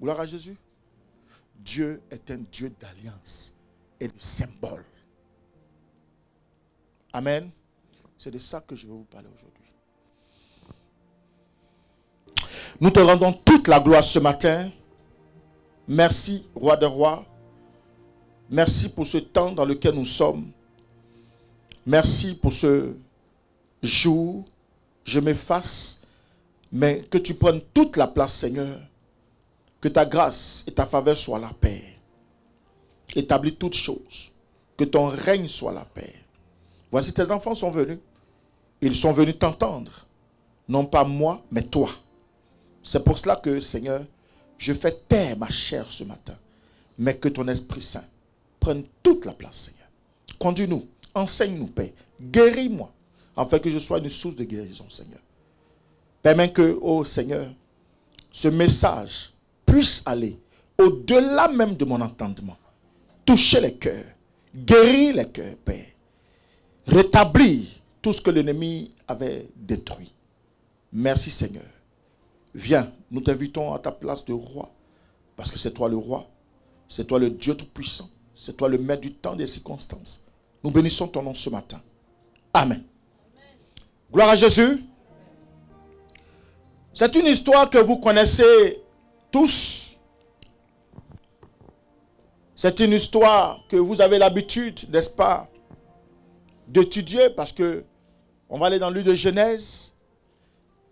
Gloire à Jésus. Dieu est un Dieu d'alliance et de symbole. Amen. C'est de ça que je vais vous parler aujourd'hui. Nous te rendons toute la gloire ce matin. Merci, Roi des rois. Merci pour ce temps dans lequel nous sommes. Merci pour ce jour. Je m'efface, mais que tu prennes toute la place, Seigneur. Que ta grâce et ta faveur soient la paix. Établis toutes choses. Que ton règne soit la paix. Voici tes enfants sont venus. Ils sont venus t'entendre. Non pas moi, mais toi. C'est pour cela que, Seigneur, je fais taire ma chair ce matin. Mais que ton Esprit Saint prenne toute la place, Seigneur. Conduis-nous, enseigne-nous, Père. Guéris-moi, afin que je sois une source de guérison, Seigneur. Permets que, oh Seigneur, ce message puisse aller au-delà même de mon entendement. Toucher les cœurs, guérir les cœurs, Père. Rétablir tout ce que l'ennemi avait détruit. Merci, Seigneur. Viens, nous t'invitons à ta place de roi, parce que c'est toi le roi, c'est toi le Dieu tout-puissant, c'est toi le maître du temps et des circonstances. Nous bénissons ton nom ce matin. Amen. Amen. Gloire à Jésus. C'est une histoire que vous connaissez tous. C'est une histoire que vous avez l'habitude, n'est-ce pas, d'étudier, parce que on va aller dans le livre de Genèse,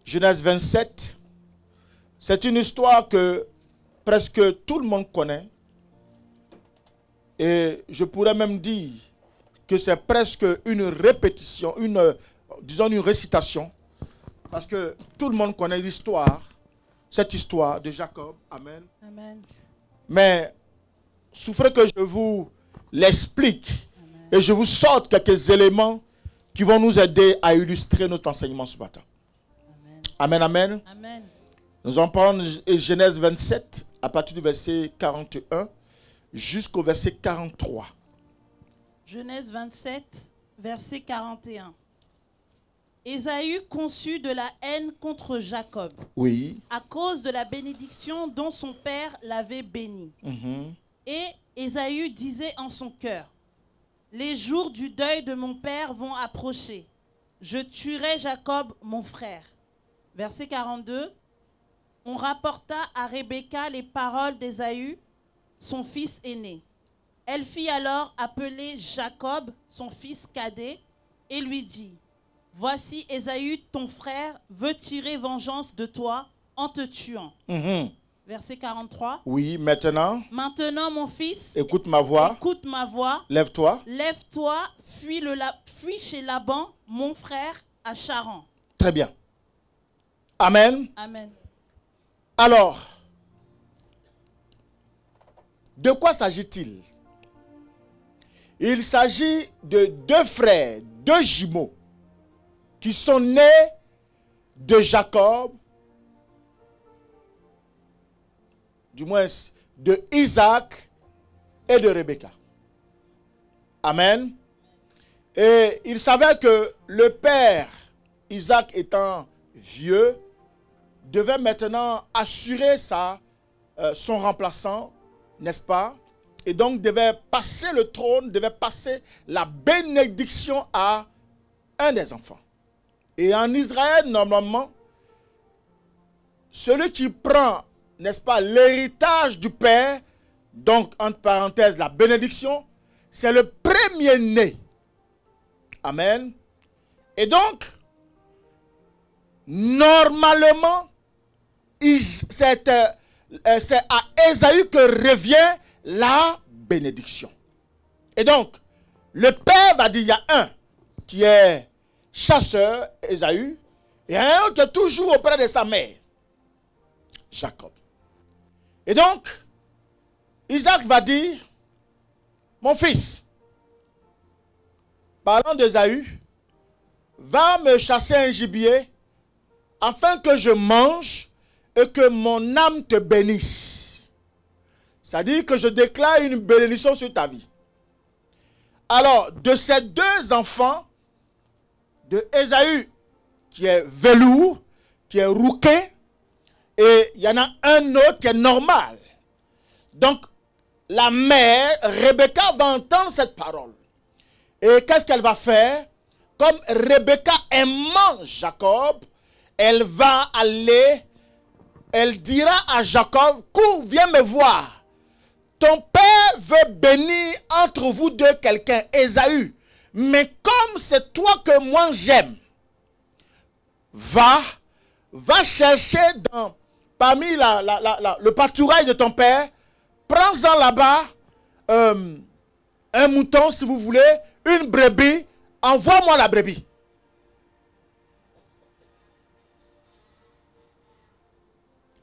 Genèse 27. C'est une histoire que presque tout le monde connaît. Et je pourrais même dire que c'est presque une répétition, disons une récitation. Parce que tout le monde connaît l'histoire, cette histoire de Jacob. Amen. Amen. Mais souffrez que je vous l'explique et je vous sorte quelques éléments qui vont nous aider à illustrer notre enseignement ce matin. Amen, amen. Amen. Nous en parlons de Genèse 27 à partir du verset 41 jusqu'au verset 43. Genèse 27, verset 41. Ésaü conçut de la haine contre Jacob. Oui. À cause de la bénédiction dont son père l'avait béni. Et Ésaü disait en son cœur, les jours du deuil de mon père vont approcher. Je tuerai Jacob, mon frère. Verset 42. On rapporta à Rebecca les paroles d'Ésaü, son fils aîné. Elle fit alors appeler Jacob, son fils cadet, et lui dit, voici Ésaü, ton frère, veut tirer vengeance de toi en te tuant. Verset 43. Oui, maintenant. Maintenant, mon fils, écoute ma voix. Écoute ma voix. Lève-toi. Lève-toi, fuis chez Laban, mon frère, à Charan. Très bien. Amen. Amen. Alors, de quoi s'agit-il? Il s'agit de deux frères, deux jumeaux, qui sont nés de Jacob, du moins de Isaac et de Rebecca. Amen. Et il s'avère que le père, Isaac étant vieux, devait maintenant assurer son remplaçant, n'est-ce pas? Et donc devait passer le trône, devait passer la bénédiction à un des enfants. Et en Israël, normalement, celui qui prend, n'est-ce pas, l'héritage du père, donc entre parenthèses la bénédiction, c'est le premier-né. Amen. Et donc, normalement, c'est à Ésaü que revient la bénédiction. Et donc, le père va dire, il y a un qui est chasseur, Ésaü, et un autre qui est toujours auprès de sa mère, Jacob. Et donc, Isaac va dire, mon fils, parlant d'Ésaü, va me chasser un gibier afin que je mange et que mon âme te bénisse. C'est-à-dire que je déclare une bénédiction sur ta vie. Alors, de ces deux enfants, de Ésaü, qui est velours, qui est rouquin, Et il y en a un autre qui est normal. Donc, la mère, Rebecca, va entendre cette parole. Et qu'est-ce qu'elle va faire? Comme Rebecca aimant Jacob, elle va aller, elle dira à Jacob, cours, viens me voir. Ton père veut bénir entre vous deux quelqu'un, Ésaü. Mais comme c'est toi que moi j'aime, va chercher parmi le pâturage de ton père, prends-en là-bas un mouton si vous voulez, une brebis, envoie-moi la brebis.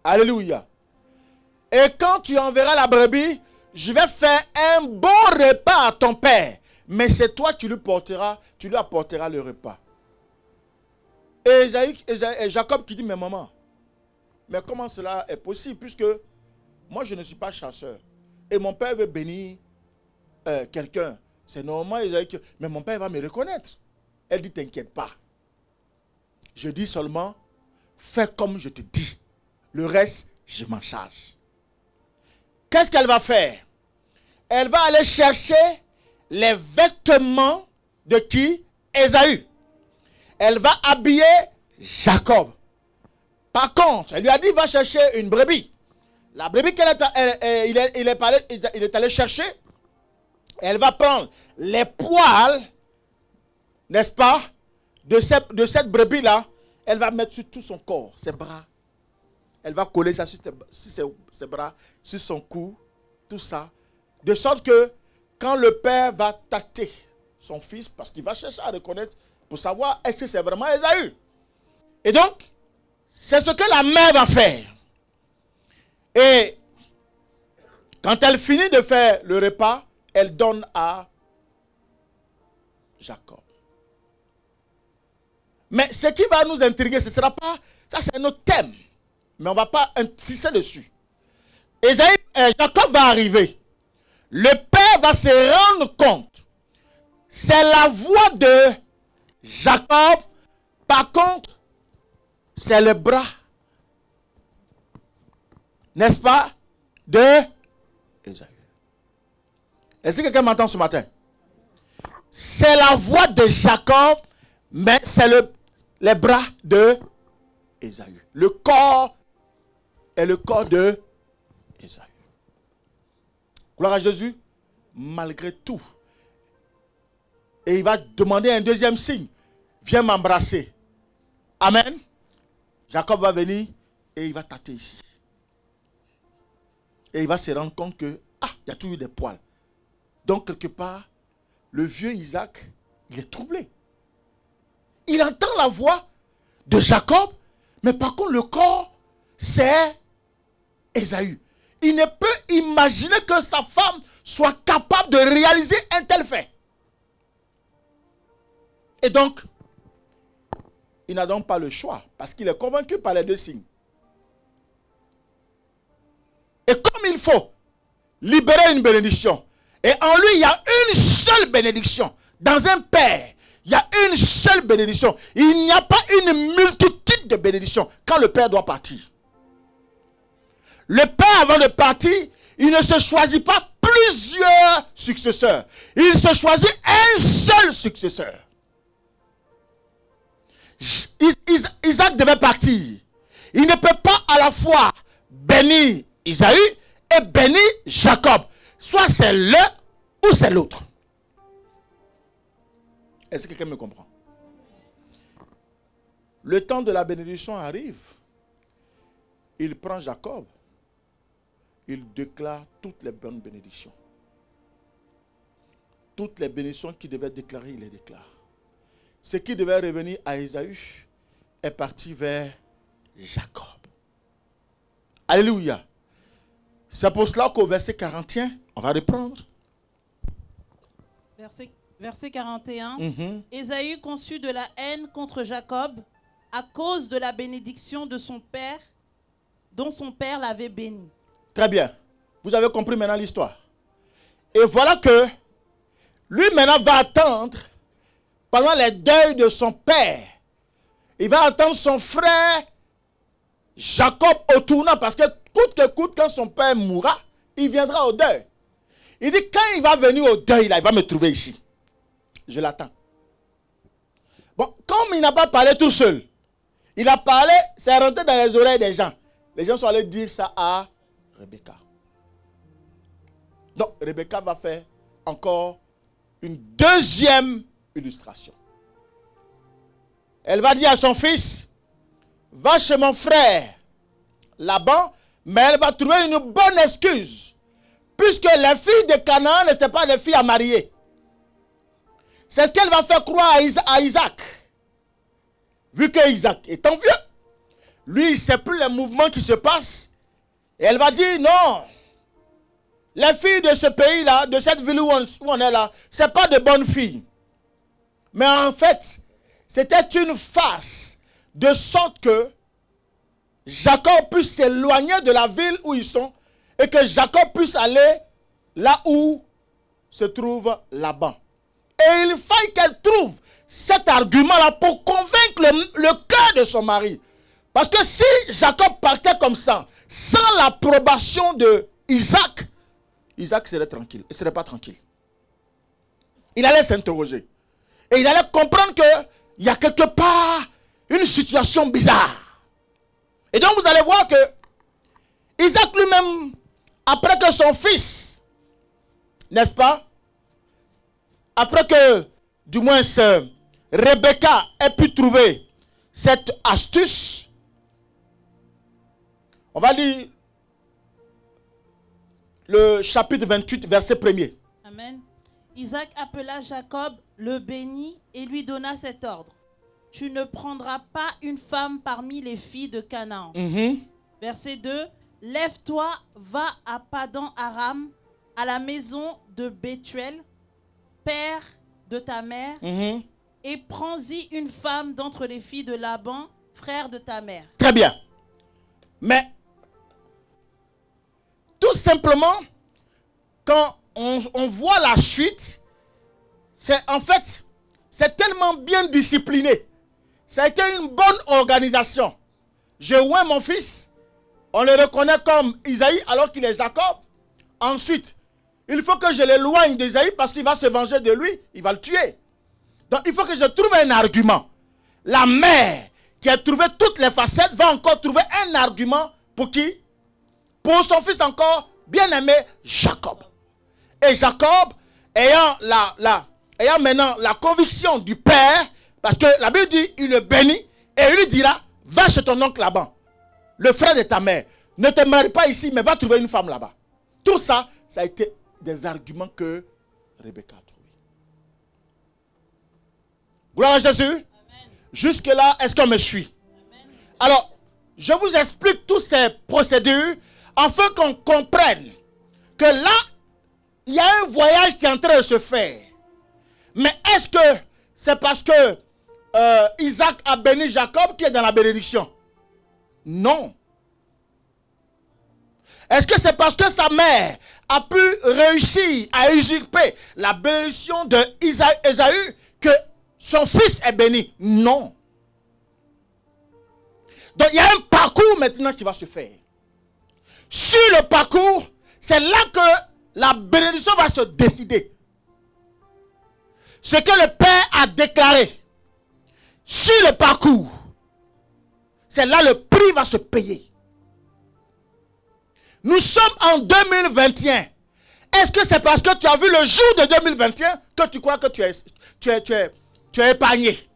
Alléluia. Et quand tu enverras la brebis, je vais faire un bon repas à ton père. Mais c'est toi qui lui apporteras le repas. Et Jacob qui dit, mais maman, mais comment cela est possible? Puisque moi je ne suis pas chasseur. Et mon père veut bénir quelqu'un. C'est normal, mais mon père va me reconnaître. Elle dit, t'inquiète pas. Je dis seulement, fais comme je te dis. Le reste, je m'en charge. Qu'est-ce qu'elle va faire? Elle va aller chercher les vêtements de qui? Ésaü. Elle va habiller Jacob. Par contre, elle lui a dit, va chercher une brebis. La brebis il est allé chercher, elle va prendre les poils, n'est-ce pas, de cette brebis-là, elle va mettre sur tout son corps, ses bras. Elle va coller ça sur ses bras, sur son cou, tout ça. De sorte que quand le père va tâter son fils, parce qu'il va chercher à reconnaître pour savoir est-ce que c'est vraiment Ésaü. Et donc, c'est ce que la mère va faire. Et quand elle finit de faire le repas, elle donne à Jacob. Mais ce qui va nous intriguer, ce ne sera pas, ça c'est notre thème, mais on ne va pas insister dessus. Jacob va arriver. Le père va se rendre compte. C'est la voix de Jacob. Par contre, c'est le bras, n'est-ce pas, de Ésaü. Est-ce que quelqu'un m'entend ce matin? C'est la voix de Jacob, mais c'est les bras de Ésaü. Le corps est le corps de Ésaü. Gloire à Jésus, malgré tout. Et il va demander un deuxième signe. Viens m'embrasser. Amen. Jacob va venir et il va tâter ici. Et il va se rendre compte que, il y a toujours des poils. Donc, quelque part, le vieux Isaac, il est troublé. Il entend la voix de Jacob, mais par contre, le corps, c'est Ésaü. Il ne peut imaginer que sa femme soit capable de réaliser un tel fait. Et donc, il n'a donc pas le choix, parce qu'il est convaincu par les deux signes. Et comme il faut libérer une bénédiction, et en lui, il y a une seule bénédiction. Dans un père, il y a une seule bénédiction. Il n'y a pas une multitude de bénédictions quand le père doit partir. Le père, avant de partir, il ne se choisit pas plusieurs successeurs. Il se choisit un seul successeur. Isaac devait partir. Il ne peut pas à la fois bénir Isaïe et bénir Jacob. Soit c'est l'un ou c'est l'autre. Est-ce que quelqu'un me comprend? Le temps de la bénédiction arrive. Il prend Jacob. Il déclare toutes les bonnes bénédictions. Toutes les bénédictions qu'il devait déclarer, il les déclare. Ce qui devait revenir à Ésaü est parti vers Jacob. Alléluia. C'est pour cela qu'au verset 41, on va reprendre. Verset 41. Ésaü conçut de la haine contre Jacob à cause de la bénédiction de son père, dont son père l'avait béni. Très bien. Vous avez compris maintenant l'histoire. Et voilà que lui maintenant va attendre pendant les deuils de son père. Il va attendre son frère Jacob, au tournant, parce que coûte que coûte, quand son père mourra, il viendra au deuil. Il dit, quand il va venir au deuil, là, il va me trouver ici. Je l'attends. Bon, comme il n'a pas parlé tout seul, il a parlé, c'est rentré dans les oreilles des gens. Les gens sont allés dire ça à Rebecca. Donc, Rebecca va faire encore une deuxième illustration. Elle va dire à son fils, va chez mon frère Laban, mais elle va trouver une bonne excuse. Puisque les filles de Canaan n'étaient pas des filles à marier. C'est ce qu'elle va faire croire à Isaac. Vu que Isaac étant vieux, lui, il ne sait plus les mouvements qui se passent. Et elle va dire, non, les filles de ce pays-là, de cette ville où on est là, ce n'est pas de bonnes filles. Mais en fait, c'était une farce, de sorte que Jacob puisse s'éloigner de la ville où ils sont et que Jacob puisse aller là où se trouve Laban. Et il faille qu'elle trouve cet argument-là pour convaincre le cœur de son mari. Parce que si Jacob partait comme ça, sans l'approbation de Isaac, Isaac serait tranquille. Il ne serait pas tranquille. Il allait s'interroger. Et il allait comprendre qu'il y a quelque part une situation bizarre. Et donc vous allez voir que Isaac lui-même, après que son fils, n'est-ce pas, après que, du moins, Rebecca ait pu trouver cette astuce, on va lire le chapitre 28, verset 1er. Amen. Isaac appela Jacob, le bénit et lui donna cet ordre. Tu ne prendras pas une femme parmi les filles de Canaan. Verset 2. Lève-toi, va à Padan Aram, à la maison de Bethuel, père de ta mère, et prends-y une femme d'entre les filles de Laban, frère de ta mère. Très bien. Mais, tout simplement, quand on voit la suite, c'est en fait, c'est tellement bien discipliné. Ça a été une bonne organisation. Je oins mon fils, on le reconnaît comme Isaïe alors qu'il est Jacob. Ensuite, il faut que je l'éloigne d'Isaïe parce qu'il va se venger de lui, il va le tuer. Donc il faut que je trouve un argument. La mère qui a trouvé toutes les facettes va encore trouver un argument pour qui? Pour son fils encore bien-aimé Jacob. Et Jacob, ayant maintenant la conviction du père, parce que la Bible dit, il le bénit et il lui dira, va chez ton oncle Laban, le frère de ta mère. Ne te marie pas ici, mais va trouver une femme là-bas. Tout ça, ça a été des arguments que Rebecca a trouvés. Gloire à Jésus. Jusque-là, est-ce qu'on me suit? Amen. Alors, je vous explique toutes ces procédures afin qu'on comprenne que là, il y a un voyage qui est en train de se faire. Mais est-ce que c'est parce que Isaac a béni Jacob qui est dans la bénédiction? Non. Est-ce que c'est parce que sa mère a pu réussir à usurper la bénédiction d'Ésaü que son fils est béni? Non. Donc il y a un parcours maintenant qui va se faire. Sur le parcours, c'est là que la bénédiction va se décider. Ce que le Père a déclaré sur le parcours, c'est là le prix va se payer. Nous sommes en 2021. Est-ce que c'est parce que tu as vu le jour de 2021 que tu crois que tu es épargné?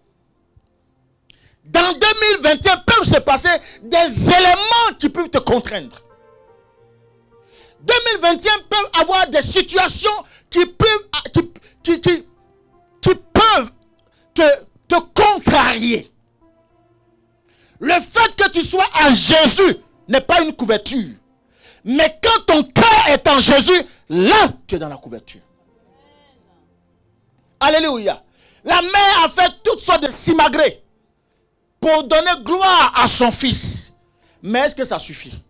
Dans 2021, peuvent se passer des éléments qui peuvent te contraindre. 2021 peut avoir des situations qui peuvent te contrarier. Le fait que tu sois en Jésus n'est pas une couverture. Mais quand ton cœur est en Jésus, là, tu es dans la couverture. Alléluia. La mère a fait toutes sortes de simagrées pour donner gloire à son fils. Mais est-ce que ça suffit?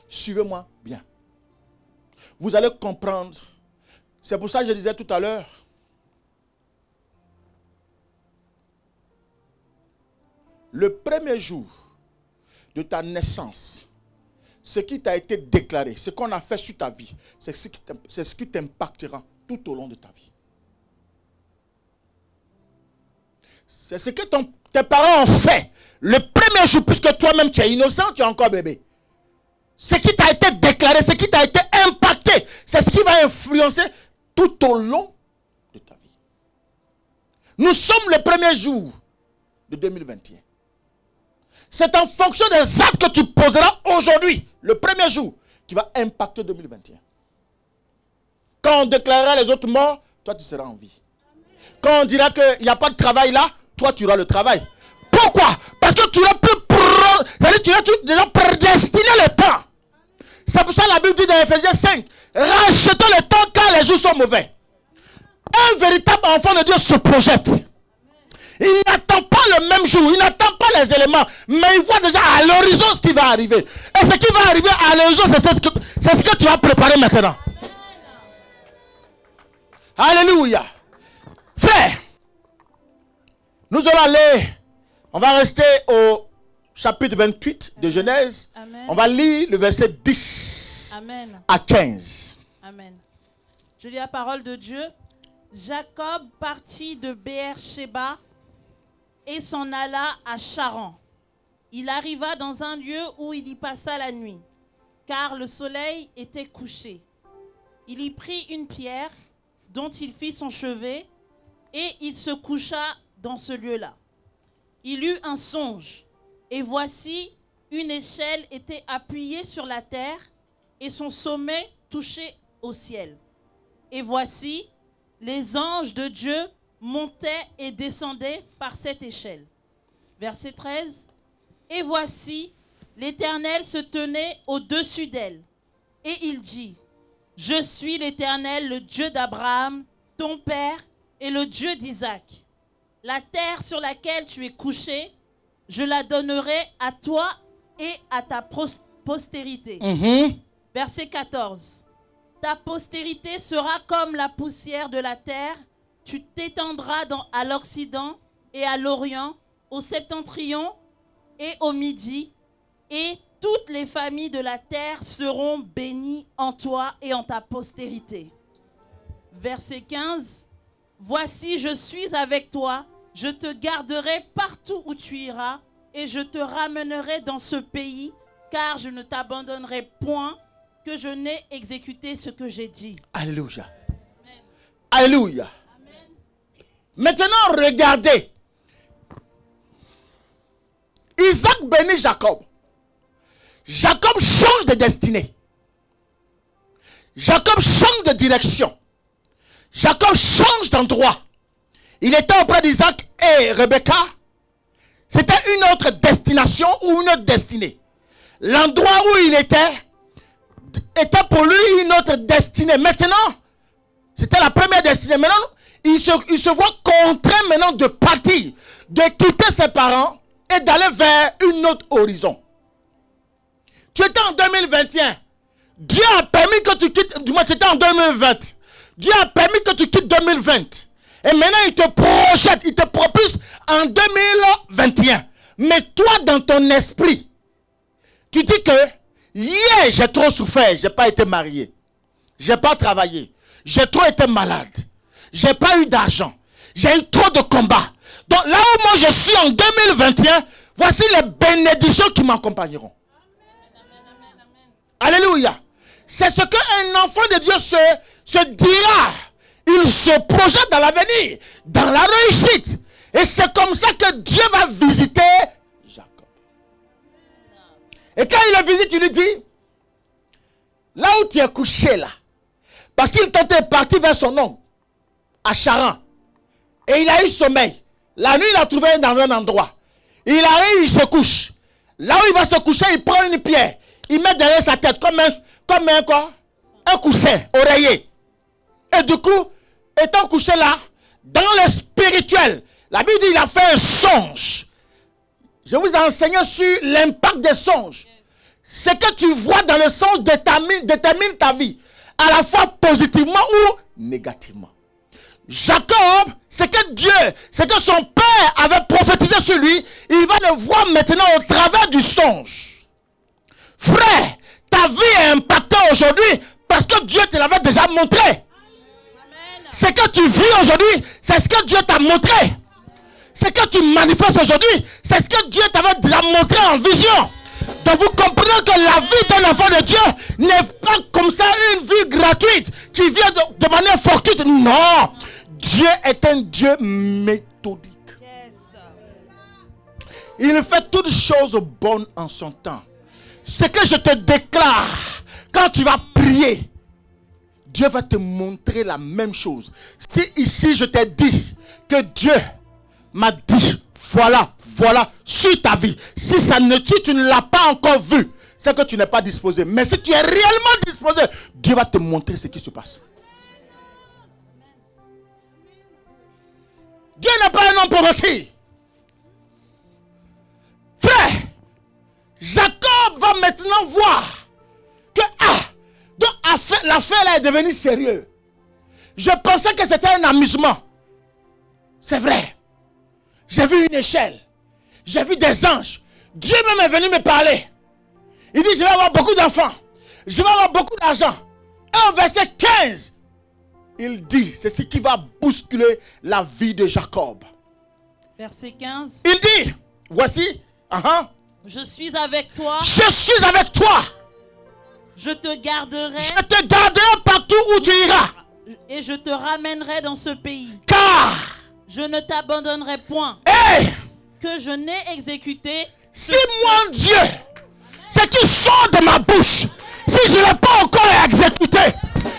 Suivez-moi bien. Vous allez comprendre. C'est pour ça que je disais tout à l'heure. Le premier jour de ta naissance, ce qui t'a été déclaré, ce qu'on a fait sur ta vie, c'est ce qui t'impactera tout au long de ta vie. C'est ce que tes parents ont fait le premier jour, puisque toi-même tu es innocent, tu es encore bébé. Ce qui t'a été déclaré, ce qui t'a été impacté, c'est ce qui va influencer tout au long de ta vie. Nous sommes le premier jour de 2021. C'est en fonction des actes que tu poseras aujourd'hui, le premier jour, qui va impacter 2021. Quand on déclarera les autres morts, toi tu seras en vie. Quand on dira qu'il n'y a pas de travail là, toi tu auras le travail. Pourquoi? Parce que tu n'as déjà prédestiné le temps. C'est pour ça que la Bible dit dans Ephésiens 5, rachetons le temps car les jours sont mauvais. Un véritable enfant de Dieu se projette. Il n'attend pas le même jour, il n'attend pas les éléments, mais il voit déjà à l'horizon ce qui va arriver. Et ce qui va arriver à l'horizon, c'est ce que tu as préparé maintenant. Alléluia. Frère, nous allons aller, on va rester au chapitre 28 de Genèse. Amen. On va lire le verset 10 Amen. à 15. Amen. Je lis la parole de Dieu. Jacob partit de Beer-Sheba et s'en alla à Charan. Il arriva dans un lieu où il y passa la nuit, car le soleil était couché. Il y prit une pierre dont il fit son chevet et il se coucha dans ce lieu-là. Il eut un songe, et voici, une échelle était appuyée sur la terre et son sommet touchait au ciel. Et voici, les anges de Dieu montaient et descendaient par cette échelle. Verset 13. Et voici, l'Éternel se tenait au-dessus d'elle. Et il dit, je suis l'Éternel, le Dieu d'Abraham, ton père, et le Dieu d'Isaac. La terre sur laquelle tu es couché, je la donnerai à toi et à ta postérité. Verset 14. Ta postérité sera comme la poussière de la terre. Tu t'étendras à l'Occident et à l'Orient, au septentrion et au Midi. Et toutes les familles de la terre seront bénies en toi et en ta postérité. Verset 15. Voici, je suis avec toi. Je te garderai partout où tu iras et je te ramènerai dans ce pays, car je ne t'abandonnerai point, que je n'ai exécuté ce que j'ai dit. Alléluia. Amen. Alléluia. Amen. Maintenant, regardez. Isaac bénit Jacob. Jacob change de destinée. Jacob change de direction. Jacob change d'endroit. Il était auprès d'Isaac et Rebecca. C'était une autre destination ou une autre destinée. L'endroit où il était pour lui une autre destinée. Maintenant, c'était la première destinée. Maintenant, il se voit contraint maintenant de partir, de quitter ses parents et d'aller vers une autre horizon. Tu étais en 2021. Dieu a permis que tu quittes, du moins c'était en 2020. Dieu a permis que tu quittes 2020. Et maintenant, il te projette, il te propulse en 2021. Mais toi, dans ton esprit, tu dis que hier, j'ai trop souffert, je n'ai pas été marié. Je n'ai pas travaillé. J'ai trop été malade. Je n'ai pas eu d'argent. J'ai eu trop de combats. Donc là où moi je suis en 2021, voici les bénédictions qui m'accompagneront. Alléluia. C'est ce qu'un enfant de Dieu se dira. Il se projette dans l'avenir, dans la réussite. Et c'est comme ça que Dieu va visiter Jacob. Et quand il le visite, il lui dit, là où tu es couché là, parce qu'il tentait de partir vers son oncle, à Charan, et il a eu sommeil. La nuit, il a trouvé dans un endroit. Il arrive, il se couche. Là où il va se coucher, il prend une pierre. Il met derrière sa tête comme un coussin, oreiller. Et du coup, étant couché là, dans le spirituel, la Bible dit qu'il a fait un songe. Je vous ai enseigné sur l'impact des songes. Ce que tu vois dans le songe détermine ta vie, à la fois positivement ou négativement. Jacob, c'est que Dieu, c'est que son père avait prophétisé sur lui, il va le voir maintenant au travers du songe. Frère, ta vie est impactée aujourd'hui parce que Dieu te l'avait déjà montré. Ce que tu vis aujourd'hui, c'est ce que Dieu t'a montré. Ce que tu manifestes aujourd'hui, c'est ce que Dieu t'avait déjà montré en vision. Donc vous comprenez que la vie d'un enfant de Dieu n'est pas comme ça une vie gratuite qui vient de manière fortuite. Non, Dieu est un Dieu méthodique. Il fait toutes choses bonnes en son temps. Ce que je te déclare, quand tu vas prier, Dieu va te montrer la même chose. Si ici je t'ai dit que Dieu m'a dit, voilà, sur ta vie. Si tu ne l'as pas encore vu, c'est que tu n'es pas disposé. Mais si tu es réellement disposé, Dieu va te montrer ce qui se passe. Dieu n'est pas un homme pour mentir. Frère, Jacob va maintenant voir que donc l'affaire là est devenue sérieuse. Je pensais que c'était un amusement. C'est vrai. J'ai vu une échelle. J'ai vu des anges. Dieu même est venu me parler. Il dit, je vais avoir beaucoup d'enfants. Je vais avoir beaucoup d'argent. Et au verset 15, il dit, c'est ce qui va bousculer la vie de Jacob. Verset 15. Il dit, voici, je suis avec toi. Je suis avec toi. Je te garderai. Je te garderai partout où tu iras. Et je te ramènerai dans ce pays. Car je ne t'abandonnerai point. Hey, que je n'ai exécuté. Si mon Dieu, ce qui sort de ma bouche, si je ne l'ai pas encore exécuté,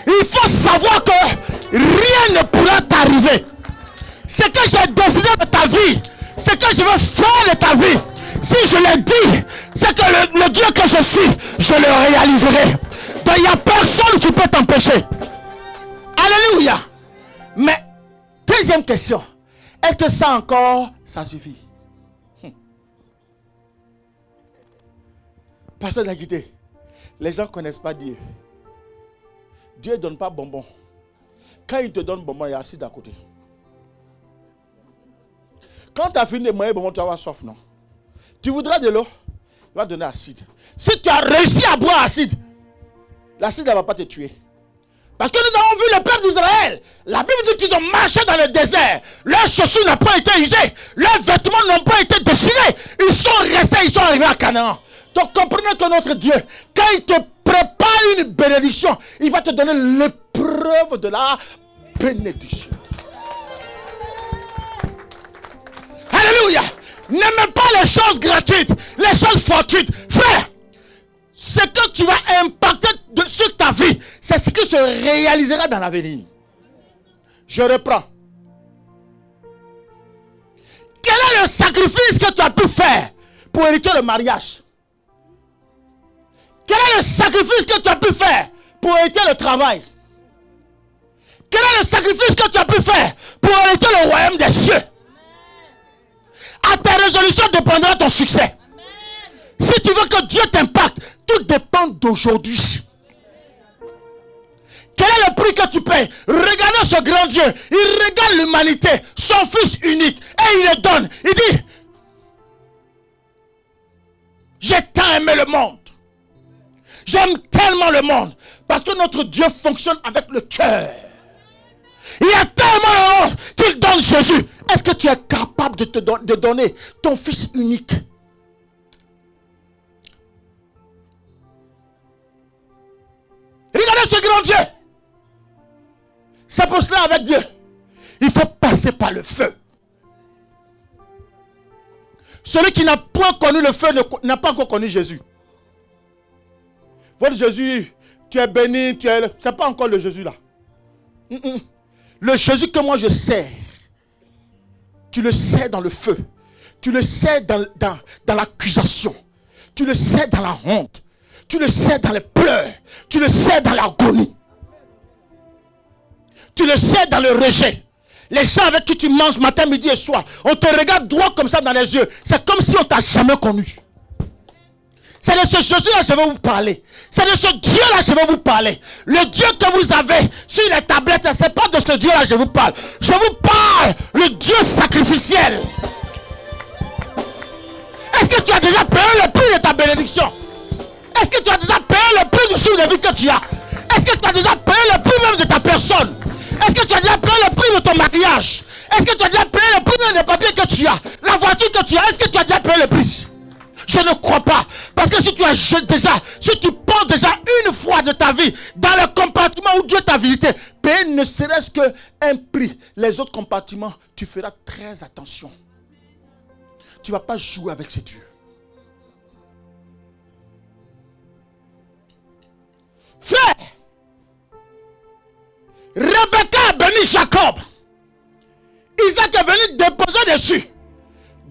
il faut savoir que rien ne pourra t'arriver. Ce que j'ai décidé de ta vie, ce que je veux faire de ta vie, si je l'ai dit, c'est que le Dieu que je suis, je le réaliserai. Donc il n'y a personne qui peut t'empêcher. Alléluia. Mais, deuxième question. Est-ce que ça encore, ça suffit? Pasteur Daguité, les gens ne connaissent pas Dieu. Dieu ne donne pas bonbon. Quand il te donne bonbon, il y a acide à côté. Quand tu as fini de manger bonbon, tu vas avoir soif, non? Tu voudras de l'eau, il va donner acide. Si tu as réussi à boire acide, l'acide ne va pas te tuer. Parce que nous avons vu le peuple d'Israël. La Bible dit qu'ils ont marché dans le désert. Leurs chaussures n'ont pas été usées. Leurs vêtements n'ont pas été déchirés. Ils sont restés, ils sont arrivés à Canaan. Donc comprenez que notre Dieu, quand il te prépare une bénédiction, il va te donner l'épreuve de la bénédiction. Alléluia. N'aimez pas les choses gratuites, les choses fortuites. Frère, ce que tu vas impacter sur ta vie, c'est ce qui se réalisera dans l'avenir. Je reprends. Quel est le sacrifice que tu as pu faire pour hériter le mariage? Quel est le sacrifice que tu as pu faire pour hériter le travail? Quel est le sacrifice que tu as pu faire pour hériter le royaume des cieux? À tes résolutions dépendra ton succès. Si tu veux que Dieu t'impacte, tout dépend d'aujourd'hui. Quel est le prix que tu payes? Regardez ce grand Dieu. Il regarde l'humanité, son fils unique, et il le donne. Il dit, j'ai tant aimé le monde. J'aime tellement le monde. Parce que notre Dieu fonctionne avec le cœur. Il y a tellement de monde qu'il donne Jésus. Est-ce que tu es capable de donner ton fils unique? Regardez ce grand Dieu. C'est pour cela avec Dieu, il faut passer par le feu. Celui qui n'a point connu le feu n'a pas encore connu Jésus. Votre Jésus, tu es béni, c'est pas encore le Jésus là. Le Jésus que moi je sers, tu le sers dans le feu. Tu le sers dans l'accusation. Tu le sers dans la honte. Tu le sers dans les pleurs. Tu le sers dans l'agonie. Tu le sers dans le rejet. Les gens avec qui tu manges matin, midi et soir, on te regarde droit comme ça dans les yeux. C'est comme si on t'a jamais connu. C'est de ce Jésus-là que je vais vous parler. C'est de ce Dieu-là que je vais vous parler. Le Dieu que vous avez sur les tablettes, ce n'est pas de ce Dieu-là que je vous parle. Je vous parle le Dieu sacrificiel. Est-ce que tu as déjà payé le prix de ta bénédiction? Est-ce que tu as déjà payé le prix du style de vie que tu as? Est-ce que tu as déjà payé le prix même de ta personne? Est-ce que tu as déjà payé le prix de ton mariage? Est-ce que tu as déjà payé le prix même des papiers que tu as? La voiture que tu as, est-ce que tu as déjà payé le prix? Je ne crois pas. Parce que si tu as déjà, si tu penses déjà une fois de ta vie dans le compartiment où Dieu t'a visité, payer ne serait-ce qu'un prix. Les autres compartiments, tu feras très attention. Tu ne vas pas jouer avec ces dieux. Frère, Rebecca a béni Jacob. Isaac est venu déposer dessus.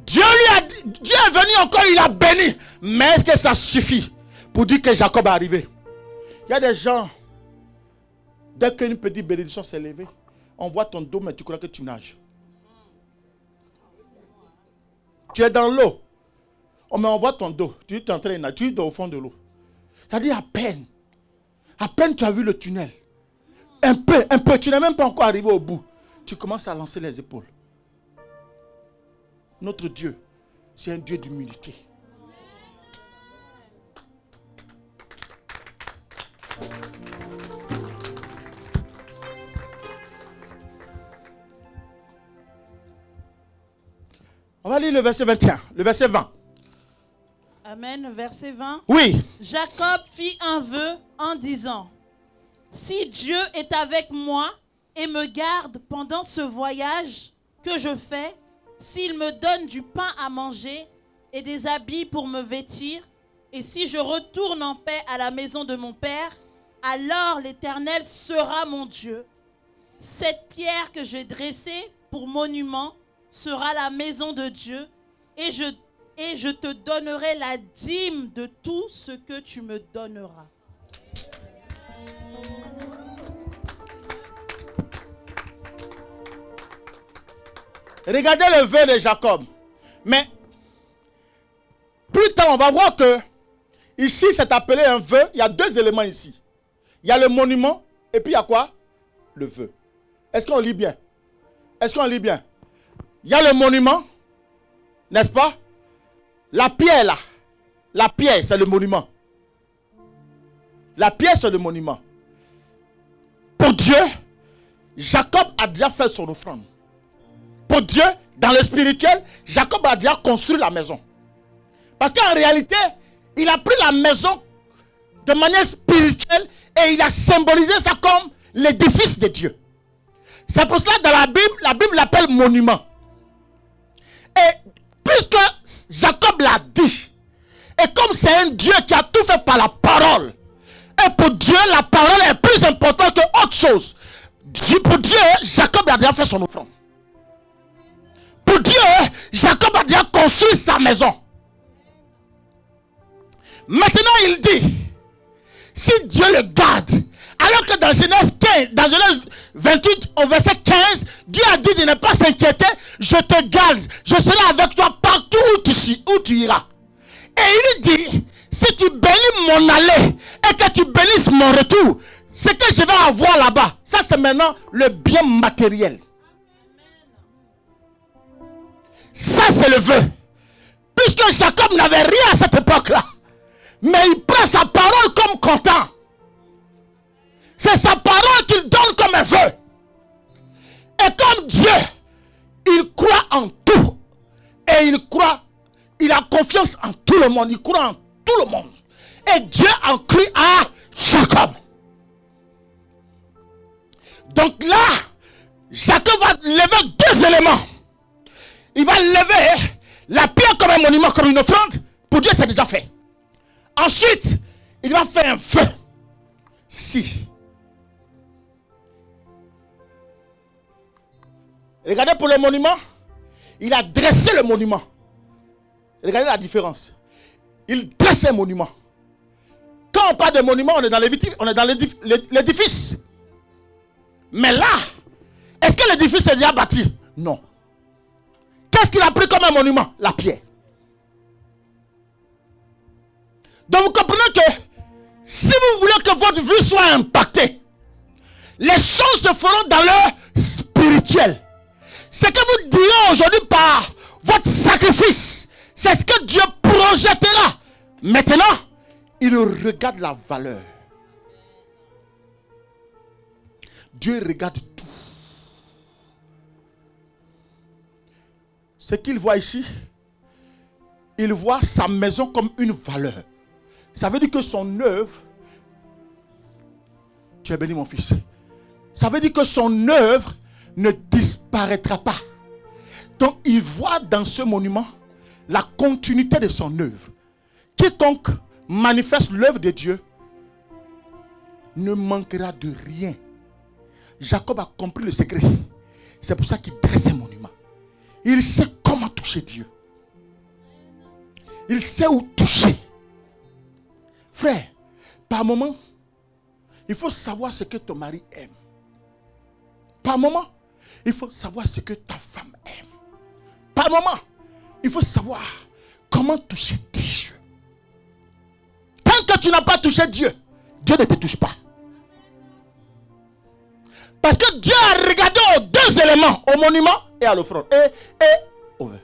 Dieu est venu encore, il a béni. Mais est-ce que ça suffit pour dire que Jacob est arrivé? Il y a des gens, dès qu'une petite bénédiction s'est levée, on voit ton dos, mais tu crois que tu nages. Tu es dans l'eau. On voit ton dos. Tu t'entraînes, tu es au fond de l'eau. C'est-à-dire à peine tu as vu le tunnel. Un peu, tu n'es même pas encore arrivé au bout. Tu commences à lancer les épaules. Notre Dieu, c'est un Dieu d'humilité. On va lire le verset 21, le verset 20. Amen, verset 20. Oui. Jacob fit un vœu en disant: si Dieu est avec moi et me garde pendant ce voyage que je fais, s'il me donne du pain à manger et des habits pour me vêtir, et si je retourne en paix à la maison de mon père, alors l'Éternel sera mon Dieu. Cette pierre que j'ai dressée pour monument sera la maison de Dieu, et je te donnerai la dîme de tout ce que tu me donneras. Regardez le vœu de Jacob. Mais plus tard, on va voir que ici, c'est appelé un vœu. Il y a deux éléments ici. Il y a le monument et puis il y a quoi? Le vœu. Est-ce qu'on lit bien? Est-ce qu'on lit bien? Il y a le monument, n'est-ce pas? La pierre là. La pierre, c'est le monument. La pierre, c'est le monument. Pour Dieu, Jacob a déjà fait son offrande. Pour Dieu, dans le spirituel, Jacob a déjà construit la maison. Parce qu'en réalité, il a pris la maison de manière spirituelle et il a symbolisé ça comme l'édifice de Dieu. C'est pour cela que dans la Bible l'appelle monument. Et puisque Jacob l'a dit, et comme c'est un Dieu qui a tout fait par la parole, et pour Dieu, la parole est plus importante que autre chose. Pour Dieu, Jacob a déjà fait son offrande. Pour Dieu, Jacob a déjà construit sa maison. Maintenant, il dit, si Dieu le garde, alors que dans Genèse 15, dans Genèse 28, au verset 15, Dieu a dit de ne pas s'inquiéter, je te garde, je serai avec toi partout où tu iras. Et il dit, si tu bénis mon aller et que tu bénisses mon retour, ce que je vais avoir là-bas, ça c'est maintenant le bien matériel. Ça c'est le vœu. Puisque Jacob n'avait rien à cette époque-là, mais il prend sa parole comme content. C'est sa parole qu'il donne comme un vœu. Et comme Dieu, il croit en tout. Et il a confiance en tout le monde. Il croit en tout le monde. Et Dieu en crie à Jacob. Donc là, Jacob va lever deux éléments. Il va lever la pierre comme un monument, comme une offrande. Pour Dieu, c'est déjà fait. Ensuite, il va faire un feu. Si. Regardez pour le monument. Il a dressé le monument. Regardez la différence. Il dresse un monument. Quand on parle de monument, on est dans l'édifice. Mais là, est-ce que l'édifice est déjà bâti? Non. Qu'est-ce qu'il a pris comme un monument? La pierre. Donc vous comprenez que si vous voulez que votre vie soit impactée, les choses se feront dans le spirituel. Ce que vous direz aujourd'hui par votre sacrifice, c'est ce que Dieu projettera. Maintenant, il regarde la valeur. Dieu regarde tout. Ce qu'il voit ici, il voit sa maison comme une valeur. Ça veut dire que son œuvre, tu es béni mon fils, ça veut dire que son œuvre ne disparaîtra pas. Donc il voit dans ce monument la continuité de son œuvre. Quiconque manifeste l'œuvre de Dieu ne manquera de rien. Jacob a compris le secret. C'est pour ça qu'il dresse un monument. Il sait comment toucher Dieu. Il sait où toucher. Frère, par moment, il faut savoir ce que ton mari aime. Par moment, il faut savoir ce que ta femme aime. Par moment, il faut savoir comment toucher Dieu. Tant que tu n'as pas touché Dieu, Dieu ne te touche pas. Parce que Dieu a regardé aux deux éléments, au monument et à l'offrande. Et au vin.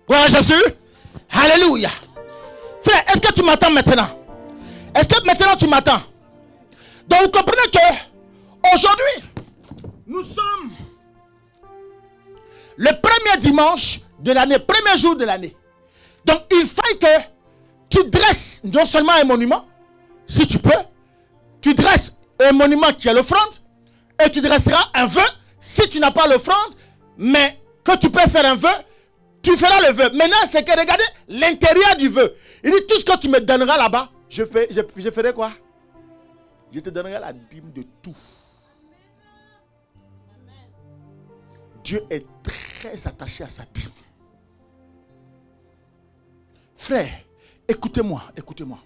Gloire à Jésus. Alléluia. Frère, est-ce que tu m'attends maintenant? Est-ce que maintenant tu m'attends? Donc vous comprenez que aujourd'hui, nous sommes le premier dimanche de l'année, premier jour de l'année. Donc il faut que tu dresses non seulement un monument, si tu peux, tu dresses un monument qui est l'offrande, et tu dresseras un vœu, si tu n'as pas l'offrande, mais que tu peux faire un vœu, tu feras le vœu. Maintenant, c'est que regardez l'intérieur du vœu. Il dit tout ce que tu me donneras là-bas, je ferai quoi? Je te donnerai la dîme de tout. Dieu est très attaché à sa dîme. Frère, écoutez-moi, écoutez-moi.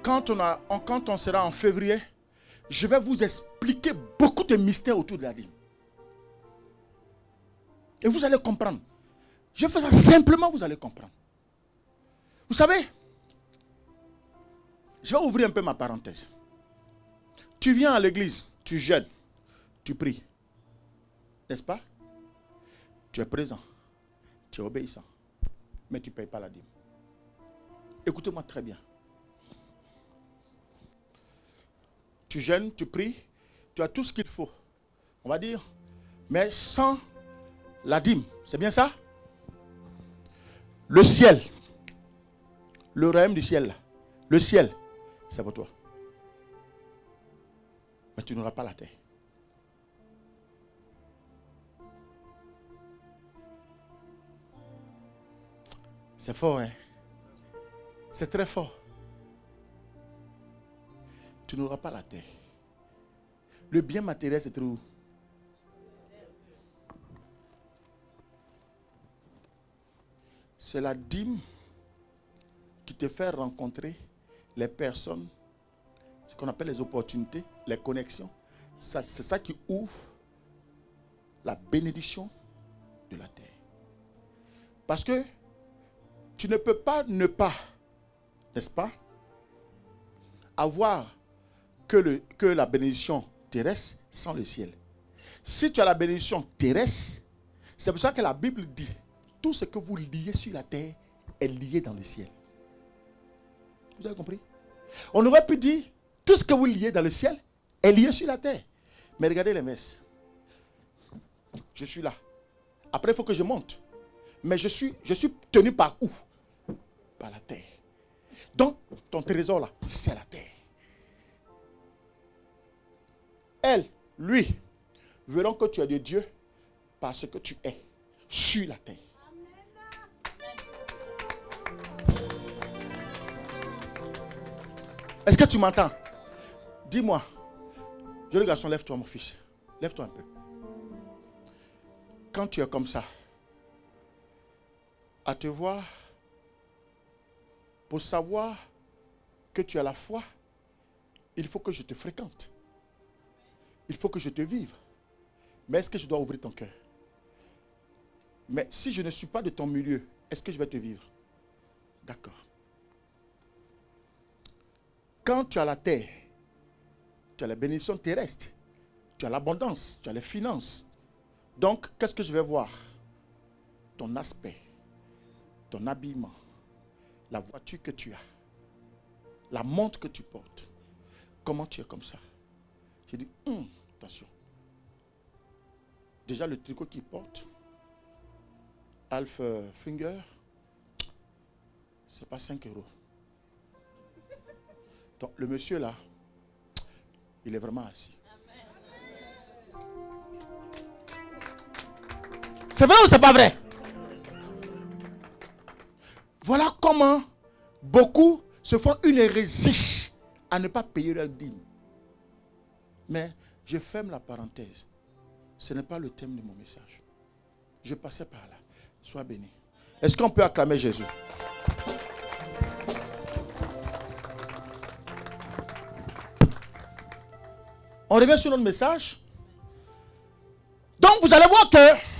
Quand on sera en février, je vais vous expliquer beaucoup de mystères autour de la dîme. Et vous allez comprendre. Je fais ça simplement, vous allez comprendre. Vous savez, je vais ouvrir un peu ma parenthèse. Tu viens à l'église, tu jeûnes, tu pries. N'est-ce pas? Tu es présent, tu es obéissant, mais tu ne payes pas la dîme. Écoutez-moi très bien. Tu jeûnes, tu pries, tu as tout ce qu'il faut. On va dire, mais sans la dîme. C'est bien ça? Le ciel, le royaume du ciel, là, le ciel, c'est pour toi. Mais tu n'auras pas la terre. C'est fort, hein? C'est très fort. Tu n'auras pas la terre. Le bien matériel, c'est où? C'est la dîme qui te fait rencontrer les personnes, ce qu'on appelle les opportunités, les connexions. C'est ça qui ouvre la bénédiction de la terre. Parce que tu ne peux pas ne pas, n'est-ce pas, avoir que la bénédiction terrestre sans le ciel. Si tu as la bénédiction terrestre, c'est pour ça que la Bible dit, tout ce que vous liez sur la terre est lié dans le ciel. Vous avez compris? On aurait pu dire, tout ce que vous liez dans le ciel est lié sur la terre. Mais regardez les messes. Je suis là. Après, il faut que je monte. Mais je suis tenu par où? Par la terre. Donc, ton trésor là, c'est la terre. Elle, lui, verront que tu es de Dieu parce que tu es sur la terre. Est-ce que tu m'entends? Dis-moi. Jeune garçon, lève-toi mon fils. Lève-toi un peu. Quand tu es comme ça, à te voir, pour savoir que tu as la foi, il faut que je te fréquente. Il faut que je te vive. Mais est-ce que je dois ouvrir ton cœur? Mais si je ne suis pas de ton milieu, est-ce que je vais te vivre? D'accord. Quand tu as la terre, tu as la bénédiction terrestre, tu as l'abondance, tu as les finances. Donc, qu'est-ce que je vais voir? Ton aspect, ton habillement, la voiture que tu as, la montre que tu portes, comment tu es comme ça? J'ai dit, attention. Déjà, le tricot qu'il porte, Half Finger, c'est pas 5 €. Donc, le monsieur là, il est vraiment assis. C'est vrai ou c'est pas vrai? Voilà comment beaucoup se font une hérésie à ne pas payer leur dîme. Mais je ferme la parenthèse. Ce n'est pas le thème de mon message. Je passais par là. Sois béni. Est-ce qu'on peut acclamer Jésus? On revient sur notre message. Donc vous allez voir que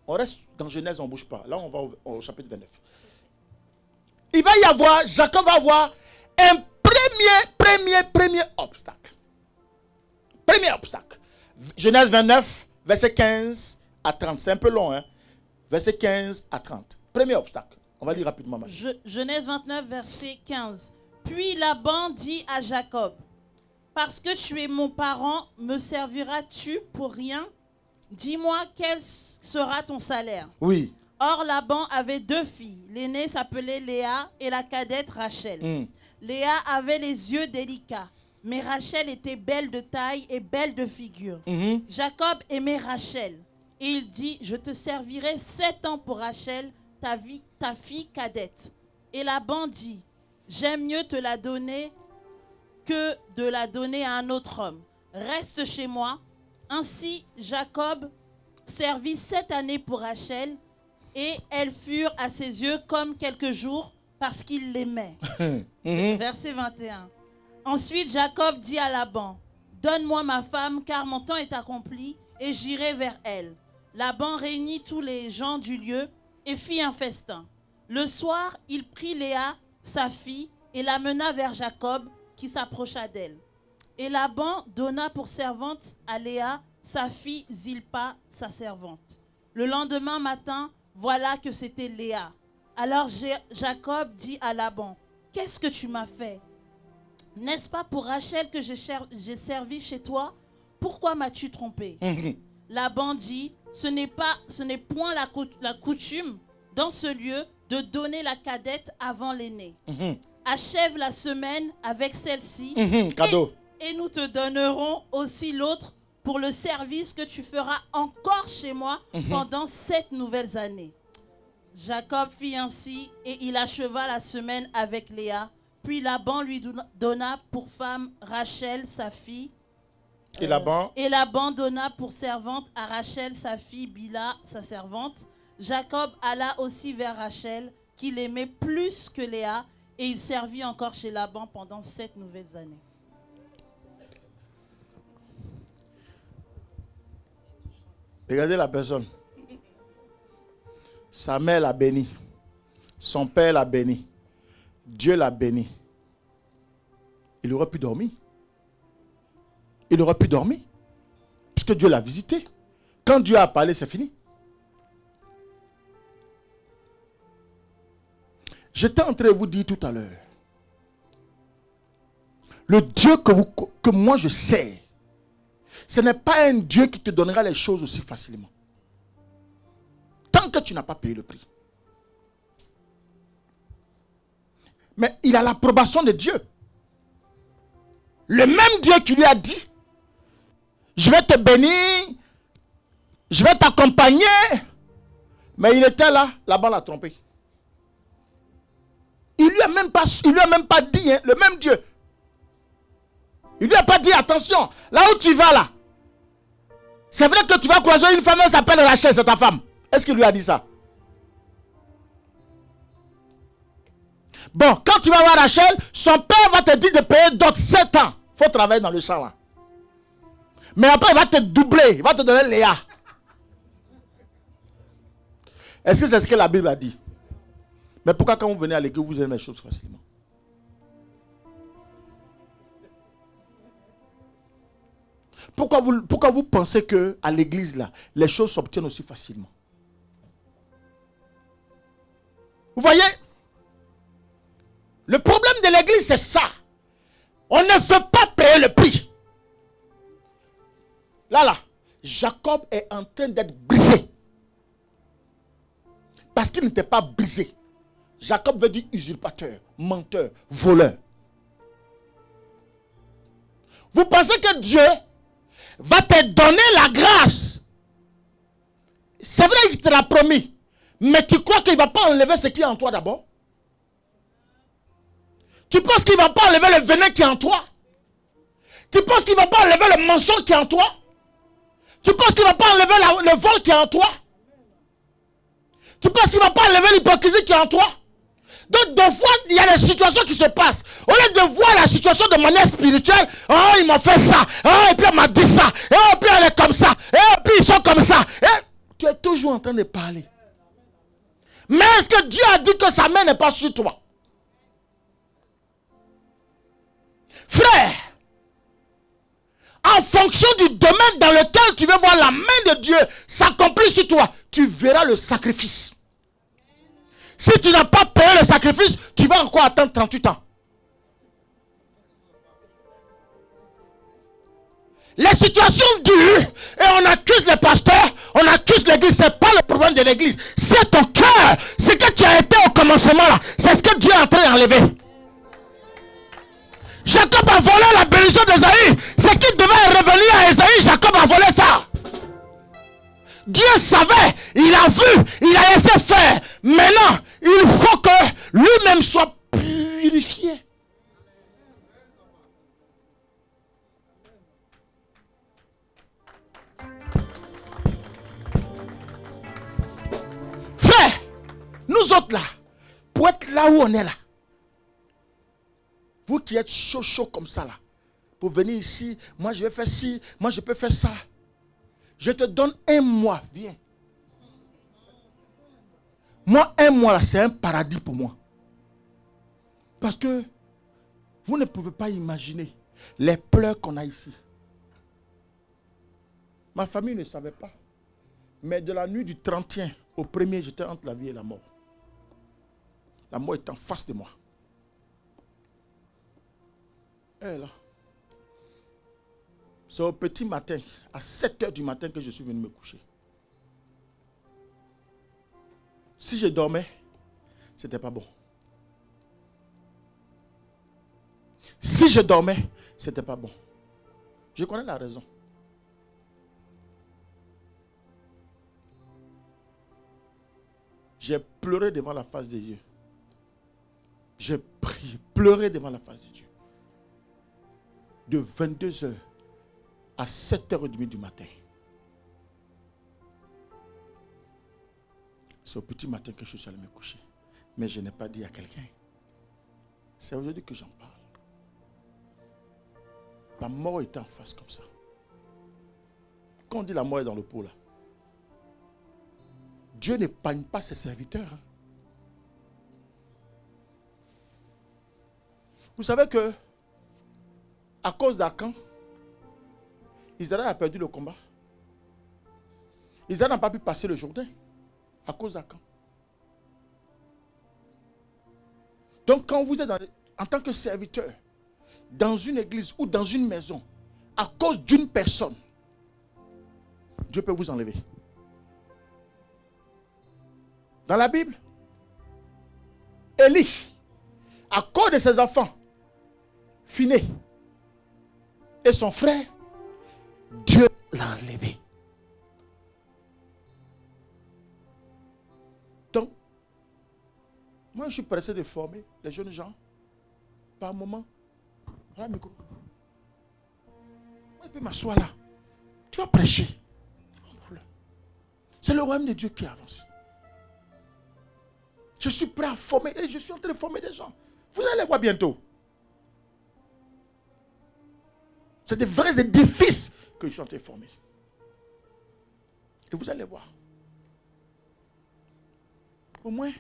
on reste dans Genèse, on ne bouge pas. Là, on va au chapitre 29. Il va y avoir, Jacob va avoir un premier obstacle. Premier obstacle. Genèse 29, verset 15 à 30. C'est un peu long, hein? Verset 15 à 30. Premier obstacle. On va lire rapidement. Genèse 29, verset 15. Puis Laban dit à Jacob, parce que tu es mon parent, me serviras-tu pour rien? Dis-moi quel sera ton salaire. Oui. Or Laban avait 2 filles. L'aînée s'appelait Léa et la cadette Rachel. Léa avait les yeux délicats, mais Rachel était belle de taille et belle de figure. Jacob aimait Rachel. Et il dit, je te servirai 7 ans pour Rachel, ta fille cadette. Et Laban dit, j'aime mieux te la donner que de la donner à un autre homme. Reste chez moi. Ainsi, Jacob servit 7 années pour Rachel, et elles furent à ses yeux comme quelques jours parce qu'il l'aimait. Verset 21. Ensuite, Jacob dit à Laban, donne-moi ma femme, car mon temps est accompli, et j'irai vers elle. Laban réunit tous les gens du lieu et fit un festin. Le soir, il prit Léa, sa fille, et la mena vers Jacob, qui s'approcha d'elle. Et Laban donna pour servante à Léa, sa fille Zilpa, sa servante. Le lendemain matin, voilà que c'était Léa. Alors Jacob dit à Laban, qu'est-ce que tu m'as fait? N'est-ce pas pour Rachel que j'ai servi chez toi? Pourquoi m'as-tu trompé? Laban dit, ce n'est point la coutume dans ce lieu de donner la cadette avant l'aînée. Achève la semaine avec celle-ci cadeau. Et nous te donnerons aussi l'autre pour le service que tu feras encore chez moi pendant 7 nouvelles années. Jacob fit ainsi et il acheva la semaine avec Léa. Puis Laban lui donna pour femme Rachel, sa fille. Et Laban donna pour servante à Rachel, sa fille Bila, sa servante. Jacob alla aussi vers Rachel, qu'il aimait plus que Léa, et il servit encore chez Laban pendant 7 nouvelles années. Regardez la personne. Sa mère l'a béni. Son père l'a béni. Dieu l'a béni. Il aurait pu dormir. Il aurait pu dormir. Puisque Dieu l'a visité. Quand Dieu a parlé, c'est fini. J'étais en train de vous dire tout à l'heure. Le Dieu que moi je sais, ce n'est pas un Dieu qui te donnera les choses aussi facilement. Tant que tu n'as pas payé le prix. Mais il a l'approbation de Dieu. Le même Dieu qui lui a dit, je vais te bénir, je vais t'accompagner. Mais il était là, là-bas l'a trompé. Il lui a même pas dit, hein, le même Dieu. Il lui a pas dit, attention, là où tu vas là, c'est vrai que tu vas croiser une femme, elle s'appelle Rachel, c'est ta femme. Est-ce qu'il lui a dit ça? Bon, quand tu vas voir Rachel, son père va te dire de payer d'autres 7 ans. Il faut travailler dans le champ là. Mais après, il va te doubler, il va te donner Léa. Est-ce que c'est ce que la Bible a dit? Mais pourquoi quand vous venez à l'église, vous aimez les choses facilement? Pourquoi vous pensez qu'à l'église, là, les choses s'obtiennent aussi facilement? Vous voyez, problème de l'église, c'est ça. On ne veut pas payer le prix. Là, Jacob est en train d'être brisé. Parce qu'il n'était pas brisé. Jacob veut dire usurpateur, menteur, voleur. Vous pensez que Dieu va te donner la grâce? C'est vrai qu'il te l'a promis. Mais tu crois qu'il ne va pas enlever ce qui est en toi d'abord? Tu penses qu'il ne va pas enlever le venin qui est en toi? Tu penses qu'il ne va pas enlever le mensonge qui est en toi? Tu penses qu'il ne va pas enlever le vol qui est en toi? Tu penses qu'il ne va pas enlever l'hypocrisie qui est en toi? Donc des fois, il y a des situations qui se passent. Au lieu de voir la situation de manière spirituelle, oh, ils m'ont fait ça, oh, et puis on m'a dit ça, et puis on est comme ça, et puis ils sont comme ça. Et tu es toujours en train de parler. Mais est-ce que Dieu a dit que sa main n'est pas sur toi? Frère, en fonction du domaine dans lequel tu veux voir la main de Dieu s'accomplir sur toi, tu verras le sacrifice. Si tu n'as pas payé le sacrifice, tu vas encore attendre 38 ans. Les situations durent et on accuse les pasteurs, on accuse l'église. Ce n'est pas le problème de l'église, c'est ton cœur. Ce que tu as été au commencement là, c'est ce que Dieu est en train d'enlever. Jacob a volé la bénédiction d'Ésaü. Ce qui devait revenir à Ésaü, Jacob a volé ça. Dieu savait, il a vu, il a laissé faire. Maintenant, il faut que lui-même soit purifié. Frère, nous autres là, pour être là où on est là, vous qui êtes chaud comme ça là, pour venir ici, moi je vais faire ci, moi je peux faire ça. Je te donne 1 mois, viens. Moi, 1 mois là, c'est un paradis pour moi. Parce que vous ne pouvez pas imaginer les pleurs qu'on a ici. Ma famille ne savait pas. Mais de la nuit du 31 au 1er, j'étais entre la vie et la mort. La mort est en face de moi. Elle est là. C'est au petit matin, à 7 h du matin que je suis venu me coucher. Si je dormais, ce n'était pas bon. Si je dormais, ce n'était pas bon. Je connais la raison. J'ai pleuré devant la face de Dieu. J'ai prié, pleuré devant la face de Dieu. De 22 h à 7 h 30 du matin. C'est au petit matin que je suis allé me coucher. Mais je n'ai pas dit à quelqu'un. C'est aujourd'hui que j'en parle. La mort était en face comme ça. Quand on dit la mort est dans le pot là, Dieu n'épargne pas ses serviteurs. Hein. Vous savez que à cause d'Akan, Israël a perdu le combat. Israël n'a pas pu passer le Jourdain à cause d'Akan. Donc quand vous êtes en tant que serviteur dans une église ou dans une maison, à cause d'une personne, Dieu peut vous enlever. Dans la Bible, Élie, à cause de ses enfants, Phiné et son frère, Dieu l'a enlevé. Donc, moi je suis pressé de former les jeunes gens par moment. Voilà, micro. Moi, je peux m'asseoir là. Tu vas prêcher. C'est le royaume de Dieu qui avance. Je suis prêt à former et je suis en train de former des gens. Vous allez les voir bientôt. C'est des vrais édifices que je suis en train de former. Et vous allez voir. Au moins,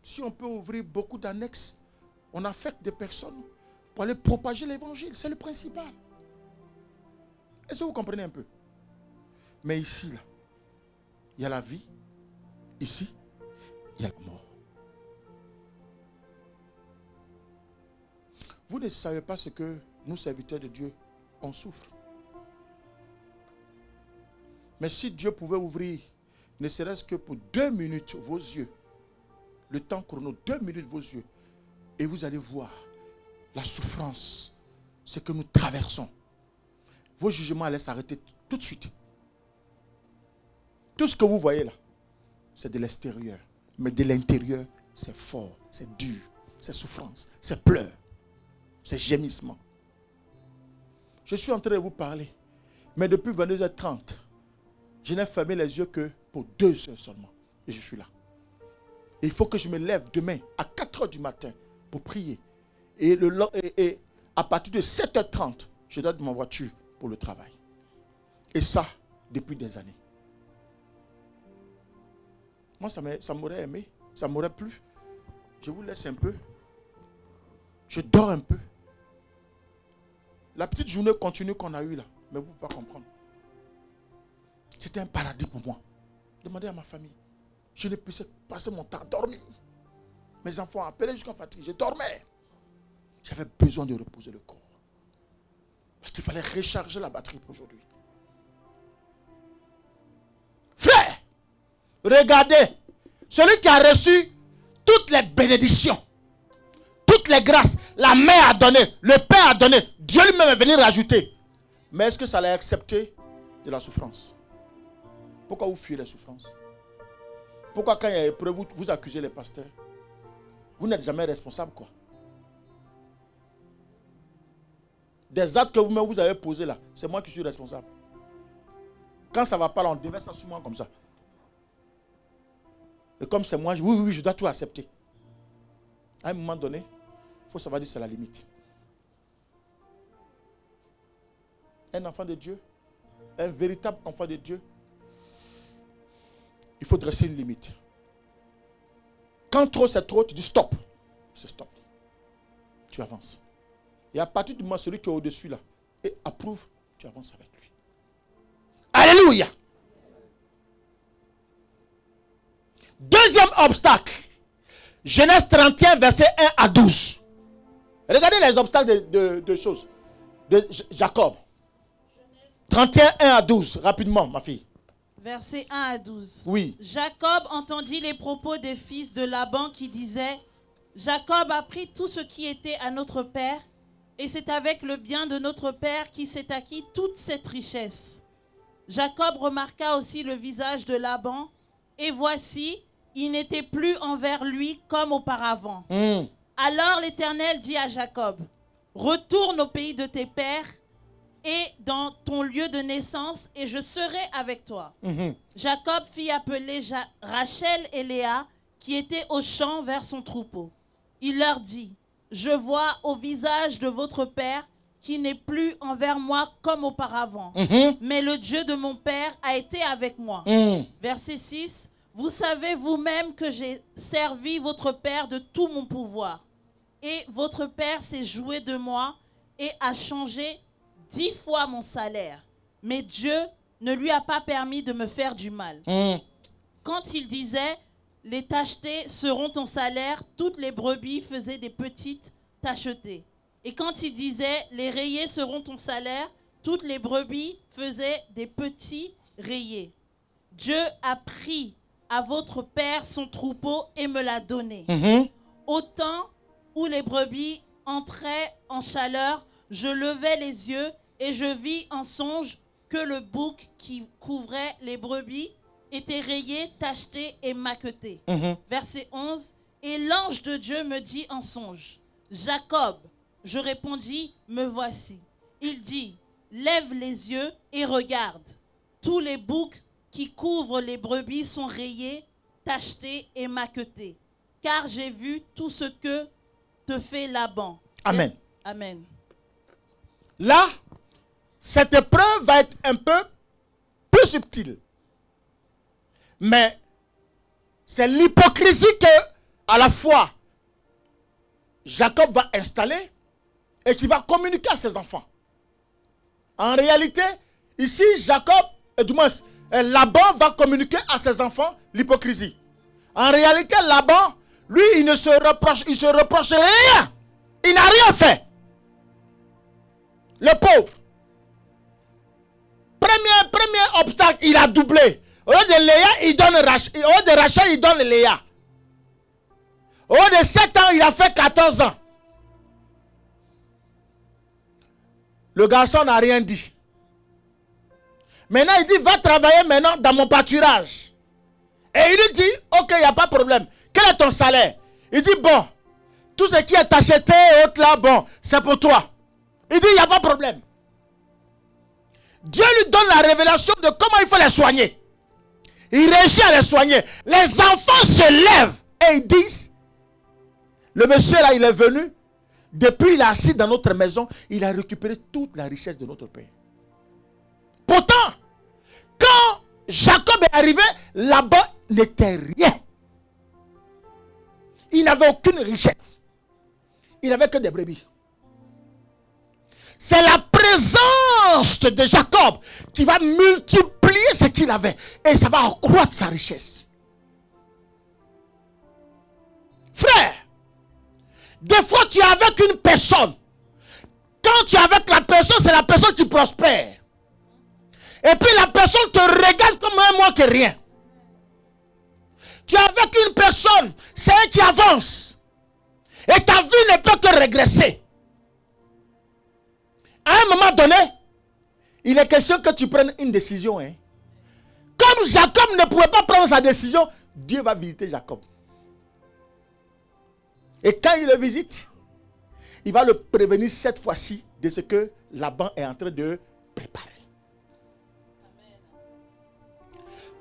si on peut ouvrir beaucoup d'annexes, on affecte des personnes pour aller propager l'évangile. C'est le principal. Est-ce que vous comprenez un peu? Mais ici, là, il y a la vie. Ici, il y a la mort. Vous ne savez pas ce que nous, serviteurs de Dieu, on souffre. Mais si Dieu pouvait ouvrir, ne serait-ce que pour 2 minutes, vos yeux, le temps chrono, 2 minutes vos yeux, et vous allez voir la souffrance, ce que nous traversons. Vos jugements allaient s'arrêter tout de suite. Tout ce que vous voyez là, c'est de l'extérieur. Mais de l'intérieur, c'est fort, c'est dur, c'est souffrance, c'est pleurs, c'est gémissement. Je suis en train de vous parler, mais depuis 22h30, je n'ai fermé les yeux que pour 2 heures seulement. Et je suis là. Et il faut que je me lève demain à 4h du matin pour prier. Et à partir de 7h30, je dois de ma voiture pour le travail. Et ça, depuis des années. Moi, ça m'aurait aimé, ça m'aurait plu. Je vous laisse un peu. Je dors un peu. La petite journée continue qu'on a eue là, mais vous ne pouvez pas comprendre. C'était un paradis pour moi. Demandez à ma famille. Je ne puissais passer mon temps à dormir. Mes enfants appelaient jusqu'en fatigue. Je dormais. J'avais besoin de reposer le corps. Parce qu'il fallait recharger la batterie pour aujourd'hui. Frère, regardez. Celui qui a reçu toutes les bénédictions, toutes les grâces, la mère a donné, le Père a donné, Dieu lui-même est venu rajouter. Mais est-ce que ça l'a accepté de la souffrance? Pourquoi vous fuyez les souffrances? Pourquoi quand il y a épreuve, vous accusez les pasteurs? Vous n'êtes jamais responsable, quoi. Des actes que vous-même vous avez posés là, c'est moi qui suis responsable. Quand ça ne va pas là, on déverse ça sur moi comme ça. Et comme c'est moi, oui, je dois tout accepter. À un moment donné, il faut savoir dire c'est la limite. Un enfant de Dieu, un véritable enfant de Dieu, il faut dresser une limite. Quand trop c'est trop, tu dis stop. C'est stop. Tu avances. Et à partir du moment celui qui est au-dessus là et approuve, tu avances avec lui. Alléluia. Deuxième obstacle. Genèse 31, verset 1 à 12. Regardez les obstacles de choses. De Jacob. 31, 1 à 12. Rapidement, ma fille. Verset 1 à 12. Oui. Jacob entendit les propos des fils de Laban qui disaient: Jacob a pris tout ce qui était à notre père, et c'est avec le bien de notre père qu'il s'est acquis toute cette richesse. Jacob remarqua aussi le visage de Laban, et voici, il n'était plus envers lui comme auparavant. Alors l'Éternel dit à Jacob: Retourne au pays de tes pères et dans ton lieu de naissance, et je serai avec toi. Jacob fit appeler Rachel et Léa, qui étaient au champ vers son troupeau. Il leur dit: Je vois au visage de votre père qui n'est plus envers moi comme auparavant. Mais le Dieu de mon père a été avec moi. Verset 6. Vous savez vous-même que j'ai servi votre père de tout mon pouvoir. Et votre père s'est joué de moi et a changé 10 fois mon salaire. Mais Dieu ne lui a pas permis de me faire du mal. Quand il disait: les tachetés seront ton salaire, toutes les brebis faisaient des petites tachetées. Et quand il disait: les rayés seront ton salaire, toutes les brebis faisaient des petits rayés. Dieu a pris à votre père son troupeau et me l'a donné. Au temps où les brebis entraient en chaleur, je levai les yeux et je vis en songe que le bouc qui couvrait les brebis était rayé, tacheté et maqueté. Verset 11. Et l'ange de Dieu me dit en songe: Jacob. Je répondis: me voici. Il dit: lève les yeux et regarde. Tous les boucs qui couvrent les brebis sont rayés, tachetés et maquetés. Car j'ai vu tout ce que te fait Laban. Amen. Amen. Là, cette épreuve va être un peu plus subtile. Mais c'est l'hypocrisie que, à la fois, Jacob va installer et qui va communiquer à ses enfants. En réalité, ici, Jacob, et du moins, Laban va communiquer à ses enfants l'hypocrisie. En réalité, Laban, lui, il se reproche rien. Il n'a rien fait. le pauvre. Premier obstacle, il a doublé. Au lieu de Léa, il donne Rachel. Au lieu de Rachel, il donne Léa. Au lieu de 7 ans, il a fait 14 ans. Le garçon n'a rien dit. Maintenant, il dit, va travailler maintenant dans mon pâturage. Et il lui dit, ok, il n'y a pas de problème. Quel est ton salaire? Il dit, bon, tout ce qui est acheté et autres là, bon, c'est pour toi. Il dit, il n'y a pas de problème. Dieu lui donne la révélation de comment il faut les soigner. Il réussit à les soigner. Les enfants se lèvent et ils disent, le monsieur là, il est venu, depuis il est assis dans notre maison, il a récupéré toute la richesse de notre père. Pourtant, quand Jacob est arrivé, là-bas n'était rien. Il n'avait aucune richesse. Il n'avait que des brebis. C'est la présence de Jacob qui va multiplier ce qu'il avait. Et ça va accroître sa richesse. Frère, des fois tu es avec une personne. Quand tu es avec la personne, c'est la personne qui prospère. Et puis la personne te regarde comme un moins que rien. Tu es avec une personne, c'est elle qui avance. Et ta vie ne peut que régresser. À un moment donné, il est question que tu prennes une décision. Hein. Comme Jacob ne pouvait pas prendre sa décision, Dieu va visiter Jacob. Et quand il le visite, il va le prévenir cette fois-ci de ce que Laban est en train de préparer.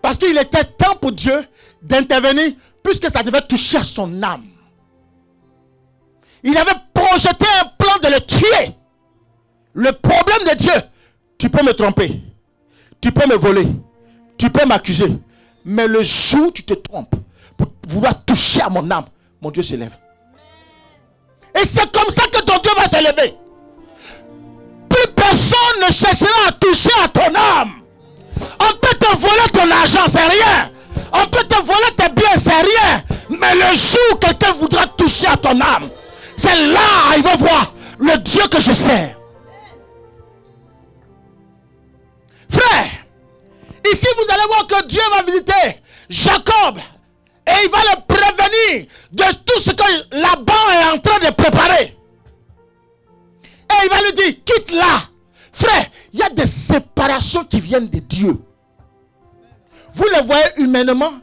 Parce qu'il était temps pour Dieu d'intervenir puisque ça devait toucher à son âme. Il avait projeté un plan de le tuer. Le problème de Dieu, tu peux me tromper, tu peux me voler, tu peux m'accuser. Mais le jour où tu te trompes pour vouloir toucher à mon âme, mon Dieu se lève. Et c'est comme ça que ton Dieu va se lever. Plus personne ne cherchera à toucher à ton âme. On peut te voler ton argent, c'est rien. On peut te voler tes biens, c'est rien. Mais le jour où quelqu'un voudra toucher à ton âme, c'est là il va voir le Dieu que je sers. Frère, ici vous allez voir que Dieu va visiter Jacob et il va le prévenir de tout ce que Laban est en train de préparer. Et il va lui dire, quitte là. Frère, il y a des séparations qui viennent de Dieu. Vous les voyez humainement,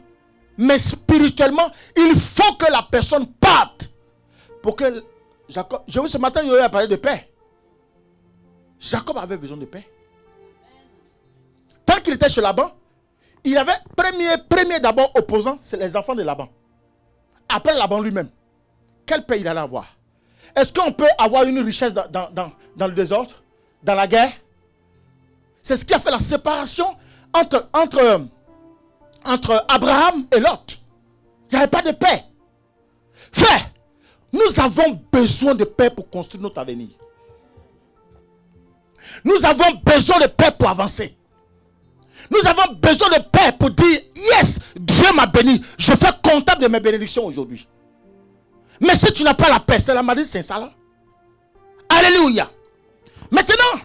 mais spirituellement, il faut que la personne parte. Pour que Jacob, j'ai vu ce matin, il a parlé de paix. Jacob avait besoin de paix. Tant qu'il était chez Laban, il avait premier d'abord opposant, c'est les enfants de Laban. Après Laban lui-même. Quelle paix il allait avoir? Est-ce qu'on peut avoir une richesse dans le désordre? Dans la guerre? C'est ce qui a fait la séparation entre Abraham et Lot. Il n'y avait pas de paix. Frère, nous avons besoin de paix pour construire notre avenir. Nous avons besoin de paix pour avancer. Nous avons besoin de paix pour dire, yes, Dieu m'a béni. Je fais comptable de mes bénédictions aujourd'hui. Mais si tu n'as pas la paix, c'est la maladie, c'est ça là. Alléluia. Maintenant,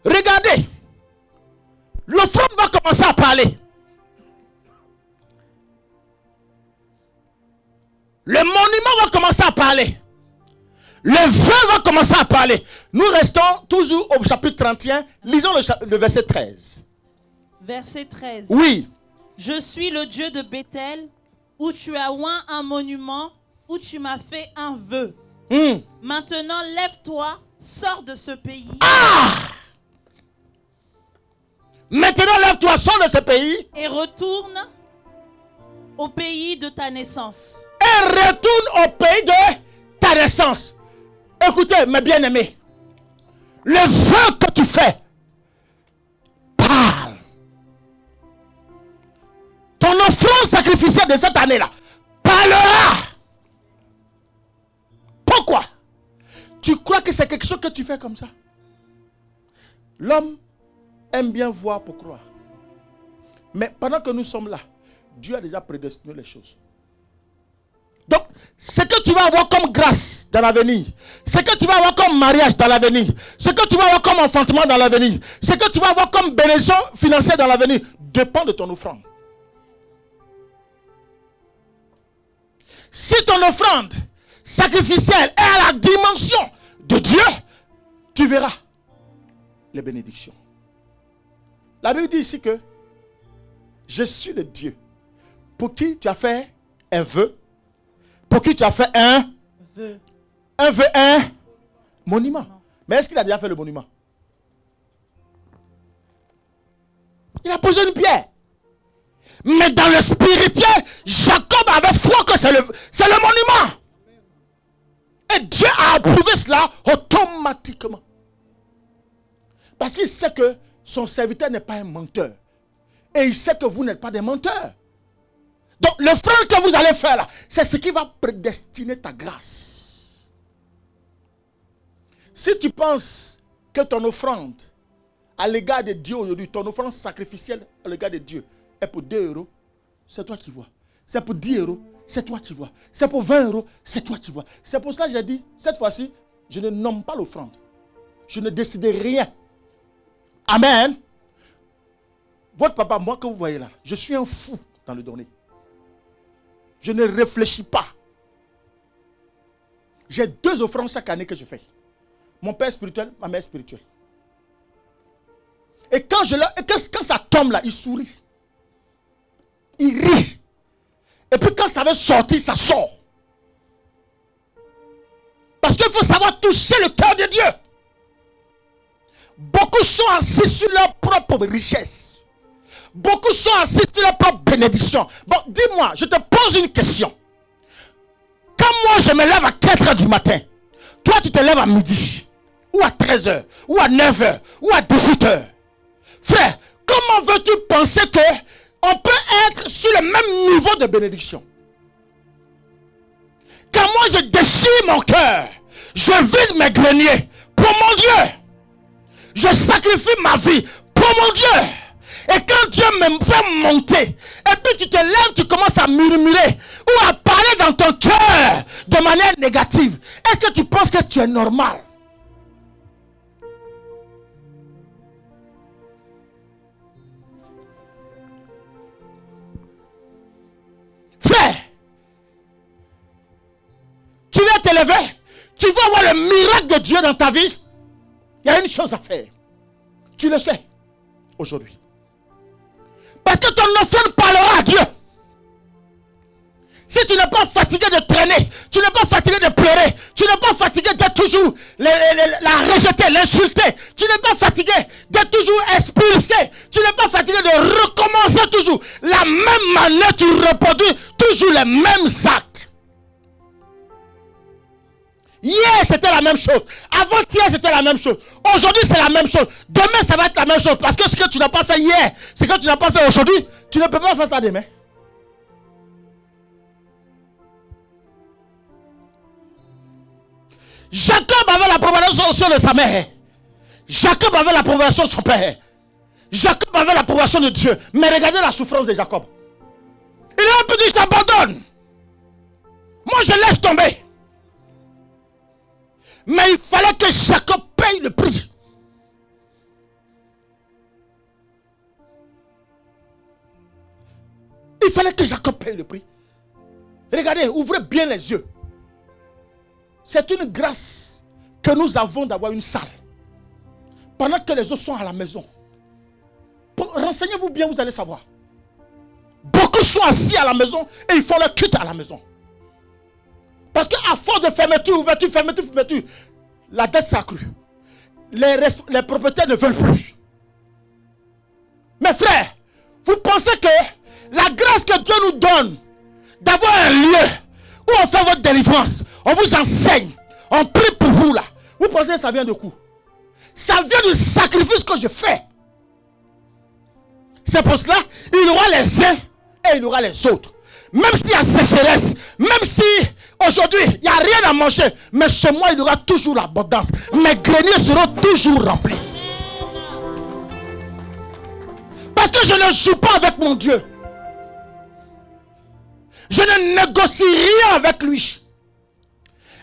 regardez. L'offrande va commencer à parler. Le monument va commencer à parler. Le vin va commencer à parler. Nous restons toujours au chapitre 31. Lisons le verset 13. Verset 13. Oui. Je suis le Dieu de Bethel, où tu as oint un monument, où tu m'as fait un vœu. Maintenant, lève-toi, sors de ce pays. Ah! Maintenant, lève-toi, sors de ce pays. Et retourne au pays de ta naissance. Et retourne au pays de ta naissance. Écoutez, mes bien-aimés. Le vœu que tu fais, parle. Ton offrande sacrificielle de cette année-là parlera. Pourquoi? Tu crois que c'est quelque chose que tu fais comme ça? L'homme aime bien voir pour croire. Mais pendant que nous sommes là, Dieu a déjà prédestiné les choses. Donc, ce que tu vas avoir comme grâce dans l'avenir, ce que tu vas avoir comme mariage dans l'avenir, ce que tu vas avoir comme enfantement dans l'avenir, ce que tu vas avoir comme bénédiction financière dans l'avenir, dépend de ton offrande. Si ton offrande sacrificielle est à la dimension de Dieu, tu verras les bénédictions. La Bible dit ici que je suis le Dieu pour qui tu as fait un vœu, pour qui tu as fait un vœu, un monument. Non. Mais est-ce qu'il a déjà fait le monument? Il a posé une pierre. Mais dans le spirituel, Jacob avait foi que c'est le monument. Et Dieu a approuvé cela automatiquement. Parce qu'il sait que son serviteur n'est pas un menteur. Et il sait que vous n'êtes pas des menteurs. Donc l'offrande que vous allez faire là, c'est ce qui va prédestiner ta grâce. Si tu penses que ton offrande à l'égard de Dieu aujourd'hui, ton offrande sacrificielle à l'égard de Dieu est pour 2 €, c'est toi qui vois. C'est pour 10 €, c'est toi qui vois. C'est pour 20 €, c'est toi qui vois. C'est pour cela que j'ai dit, cette fois-ci, je ne nomme pas l'offrande. Je ne décide rien. Amen. Votre papa, moi que vous voyez là, je suis un fou dans le donner. Je ne réfléchis pas. J'ai 2 offrandes chaque année que je fais. Mon père spirituel, ma mère spirituelle. Et quand ça tombe là, il sourit. Il rit. Et puis quand ça veut sortir, ça sort. Parce qu'il faut savoir toucher le cœur de Dieu. Beaucoup sont assis sur leur propre richesse. Beaucoup sont assis sur leur propre bénédiction. Bon, dis-moi, je te pose une question. Quand moi je me lève à 4 h du matin, toi tu te lèves à midi, ou à 13 h, ou à 9 h, ou à 18 h. Frère, comment veux-tu penser que on peut être sur le même niveau de bénédiction? Quand moi je déchire mon cœur, je vide mes greniers pour mon Dieu. Je sacrifie ma vie pour mon Dieu. Et quand Dieu me fait monter, et puis tu te lèves, tu commences à murmurer ou à parler dans ton cœur de manière négative, est-ce que tu penses que tu es normal? Frère, tu vas te lever, tu vas voir le miracle de Dieu dans ta vie. Il y a une chose à faire. Tu le sais aujourd'hui. Parce que ton offrande parlera à Dieu. Si tu n'es pas fatigué de traîner, tu n'es pas fatigué de pleurer, tu n'es pas fatigué de toujours la rejeter, l'insulter, tu n'es pas fatigué de toujours expulser, tu n'es pas fatigué de recommencer toujours la même manière, tu reproduis toujours les mêmes actes. Hier, c'était la même chose. Avant-hier, c'était la même chose. Aujourd'hui, c'est la même chose. Demain, ça va être la même chose. Parce que ce que tu n'as pas fait hier, ce que tu n'as pas fait aujourd'hui, tu ne peux pas faire ça demain. Jacob avait l'approbation de sa mère. Jacob avait l'approbation de son père. Jacob avait l'approbation de Dieu. Mais regardez la souffrance de Jacob. Il a un peu dit, je t'abandonne. Moi, je laisse tomber. Mais il fallait que Jacob paye le prix. Il fallait que Jacob paye le prix. Regardez, ouvrez bien les yeux. C'est une grâce que nous avons d'avoir une salle. Pendant que les autres sont à la maison. Renseignez-vous bien, vous allez savoir. Beaucoup sont assis à la maison et ils font leur culte à la maison. Parce qu'à force de fermeture, ouverture, fermeture, fermeture, la dette s'est accrue. Les propriétaires ne veulent plus. Mes frères, vous pensez que la grâce que Dieu nous donne d'avoir un lieu où on fait votre délivrance, on vous enseigne, on prie pour vous là, vous pensez que ça vient de où? Ça vient du sacrifice que je fais. C'est pour cela il y aura les uns et il y aura les autres. Même s'il y a sécheresse, même si aujourd'hui il n'y a rien à manger, mais chez moi il y aura toujours l'abondance. Mes greniers seront toujours remplis. Parce que je ne joue pas avec mon Dieu. Je ne négocie rien avec lui.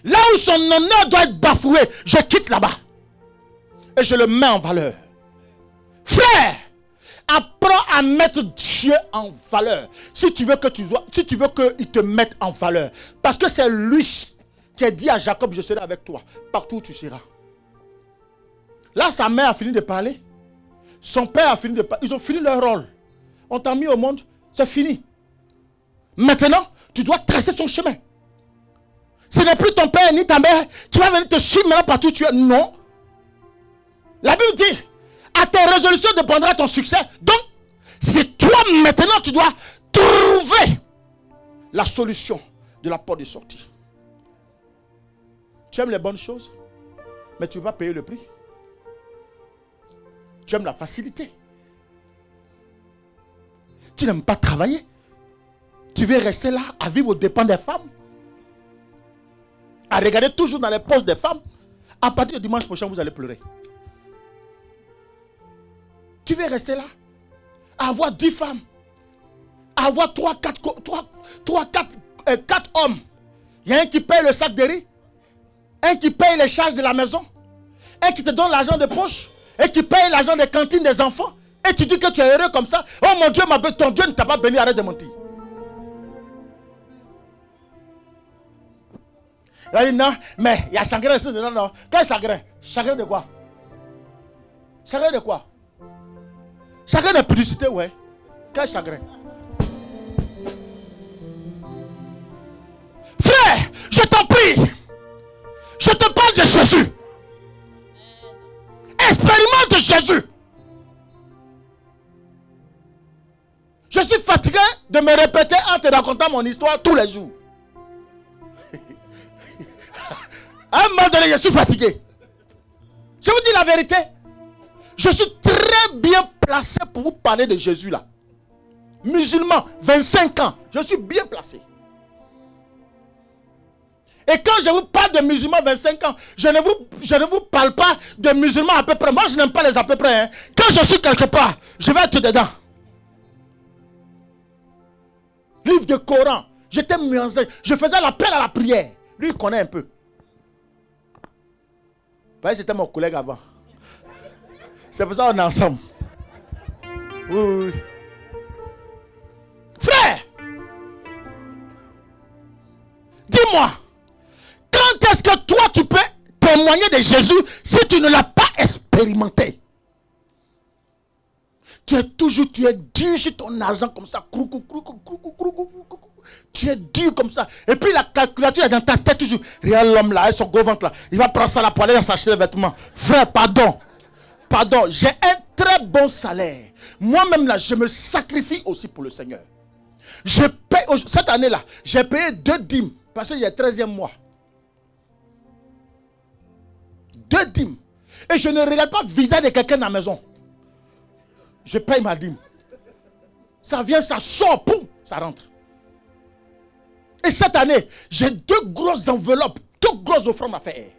Là où son honneur doit être bafoué, je quitte là-bas. Et je le mets en valeur. Frère, apprends à mettre Dieu en valeur. Si tu veux qu'il te mette en valeur. Parce que c'est lui qui a dit à Jacob, je serai avec toi, partout où tu seras. Là, sa mère a fini de parler. Son père a fini de parler. Ils ont fini leur rôle. On t'a mis au monde, c'est fini. Maintenant, tu dois tracer son chemin. Ce n'est plus ton père ni ta mère qui va venir te suivre maintenant partout où tu es. Non. La Bible dit, à tes résolutions dépendra ton succès. Donc, c'est toi maintenant tu dois trouver la solution de la porte de sortie. Tu aimes les bonnes choses, mais tu ne vas pas payer le prix. Tu aimes la facilité. Tu n'aimes pas travailler. Tu veux rester là à vivre aux dépens des femmes. À regarder toujours dans les poches des femmes. À partir du dimanche prochain, vous allez pleurer. Tu veux rester là à avoir 10 femmes. À avoir 4 hommes. Il y a un qui paye le sac de riz. Un qui paye les charges de la maison. Un qui te donne l'argent de poche. Et qui paye l'argent des cantines des enfants. Et tu dis que tu es heureux comme ça. Oh mon Dieu, ton Dieu ne t'a pas béni, arrête de mentir. Il dit non, mais il y a chagrin ici dedans. Non. Quel chagrin? Chagrin de quoi? Chagrin de quoi? Chagrin de publicité, ouais. Quel chagrin? Frère, je t'en prie. Je te parle de Jésus. Expérimente Jésus. Je suis fatigué de me répéter en te racontant mon histoire tous les jours. À un moment donné, je suis fatigué. Je vous dis la vérité. Je suis très bien placé pour vous parler de Jésus là. Musulman, 25 ans. Je suis bien placé. Et quand je vous parle de musulmans 25 ans, je ne vous parle pas de musulmans à peu près. Moi, je n'aime pas les à peu près. Hein. Quand je suis quelque part, je vais être dedans. Livre de Coran. J'étais musulman. Je faisais l'appel à la prière. Lui, il connaît un peu. Vous voyez, c'était mon collègue avant. C'est pour ça qu'on est ensemble. Oui. Frère, dis-moi, quand est-ce que toi tu peux témoigner de Jésus si tu ne l'as pas expérimenté? Tu es dur sur ton argent comme ça. Tu es dur comme ça. Et puis la calculature est dans ta tête toujours. Regarde l'homme là, avec son gros ventre là. Il va prendre ça là pour aller s'acheter des vêtements. Frère, pardon. Pardon, j'ai un très bon salaire. Moi-même là, je me sacrifie aussi pour le Seigneur. Je paye, cette année là, j'ai payé 2 dîmes. Parce qu'il y a 13e mois. 2 dîmes. Et je ne regarde pas le visage de quelqu'un dans la maison. Je paye ma dîme. Ça vient, ça sort, poum, ça rentre. Et cette année, j'ai 2 grosses enveloppes, 2 grosses offrandes à faire.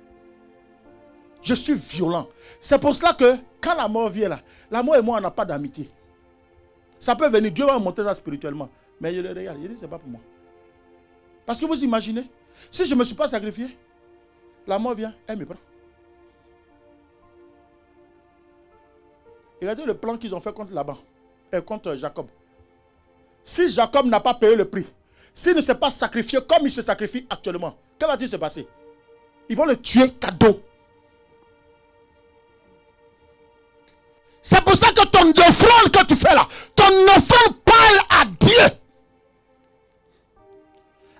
Je suis violent. C'est pour cela que quand la mort vient là, la mort et moi, on n'a pas d'amitié. Ça peut venir, Dieu va monter ça spirituellement. Mais je le regarde, je dis, c'est pas pour moi. Parce que vous imaginez, si je ne me suis pas sacrifié, la mort vient, elle me prend. Regardez le plan qu'ils ont fait contre Laban et contre Jacob. Si Jacob n'a pas payé le prix, s'il ne s'est pas sacrifié comme il se sacrifie actuellement, que va-t-il se passer? Ils vont le tuer cadeau. C'est pour ça que ton offrande que tu fais là, ton offrande parle à Dieu.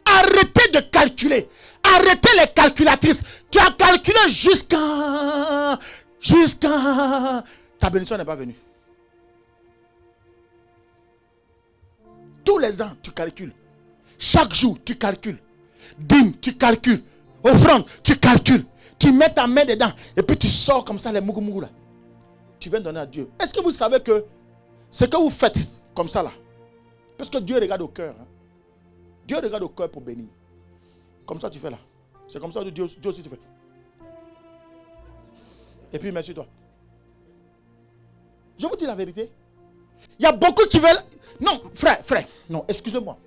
Arrêtez de calculer. Arrêtez les calculatrices. Tu as calculé jusqu'à... Ta bénédiction n'est pas venue. Tous les ans, tu calcules. Chaque jour, tu calcules. Dîme, tu calcules. Offrande, tu calcules. Tu mets ta main dedans. Et puis tu sors comme ça les mougou là. Tu viens donner à Dieu. Est-ce que vous savez que ce que vous faites comme ça là, parce que Dieu regarde au cœur. Hein? Dieu regarde au cœur pour bénir. Comme ça tu fais là. C'est comme ça que Dieu aussi tu fais. Et puis merci toi. Je vous dis la vérité. Il y a beaucoup qui veulent... Non, frère, non, excusez-moi.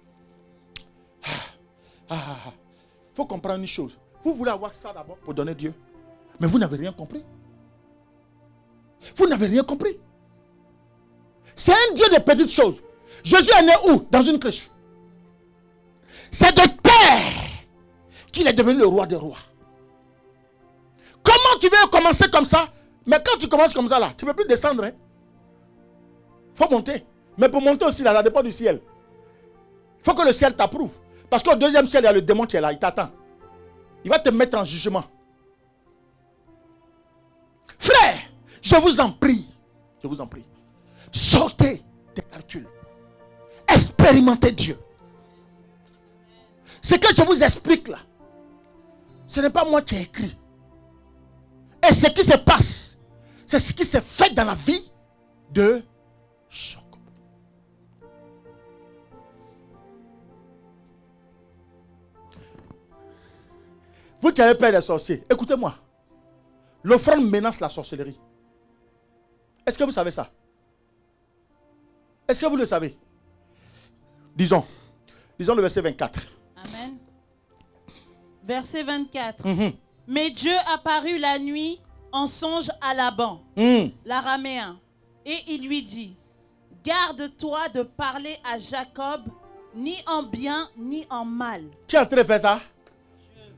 Il faut comprendre une chose. Vous voulez avoir ça d'abord pour donner Dieu. Mais vous n'avez rien compris. Vous n'avez rien compris. C'est un Dieu de petites choses. Jésus est né où? Dans une crèche. C'est de terre qu'il est devenu le roi des rois. Comment tu veux commencer comme ça? Mais quand tu commences comme ça là, tu ne peux plus descendre. Il faut monter. Mais pour monter aussi là, ça dépend du ciel. Il faut que le ciel t'approuve. Parce qu'au deuxième ciel, il y a le démon qui est là, il t'attend. Il va te mettre en jugement. Frère, je vous en prie. Je vous en prie. Sortez des calculs. Expérimentez Dieu. Ce que je vous explique là, ce n'est pas moi qui ai écrit. Et ce qui se passe, c'est ce qui s'est fait dans la vie de Jacob. Vous qui avez peur des sorciers, écoutez-moi. L'offrande menace la sorcellerie. Est-ce que vous savez ça? Est-ce que vous le savez? Disons le verset 24. Amen. Verset 24. Mais Dieu apparut la nuit en songe à Laban, l'araméen, et il lui dit, garde-toi de parler à Jacob, ni en bien, ni en mal. Qui est en train de faire ça?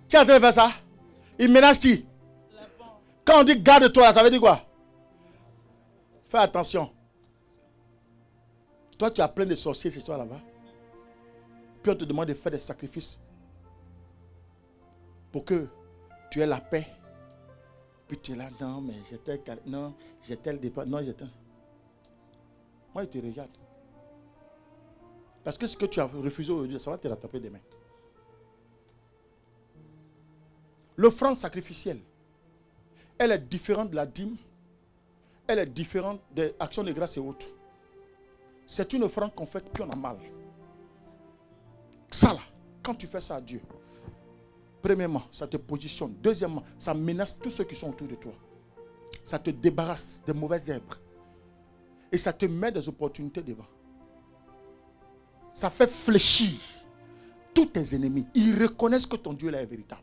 Qui est en train de faire ça? Il menace qui? Laban. Quand on dit garde-toi, ça veut dire quoi? Fais attention. Toi, tu as plein de sorciers chez toi là-bas. Puis on te demande de faire des sacrifices pour que tu aies la paix. Puis tu es là, non, mais j'étais le départ. Non, j'étais. Moi, je te regarde. Parce que ce que tu as refusé aujourd'hui, ça va te rattraper demain. L'offrande sacrificielle, elle est différente de la dîme. Elle est différente des actions de grâce et autres. C'est une offrande qu'on fait puis on a mal. Ça là, quand tu fais ça à Dieu, premièrement, ça te positionne. Deuxièmement, ça menace tous ceux qui sont autour de toi. Ça te débarrasse des mauvaises herbes. Et ça te met des opportunités devant. Ça fait fléchir tous tes ennemis. Ils reconnaissent que ton Dieu là est véritable.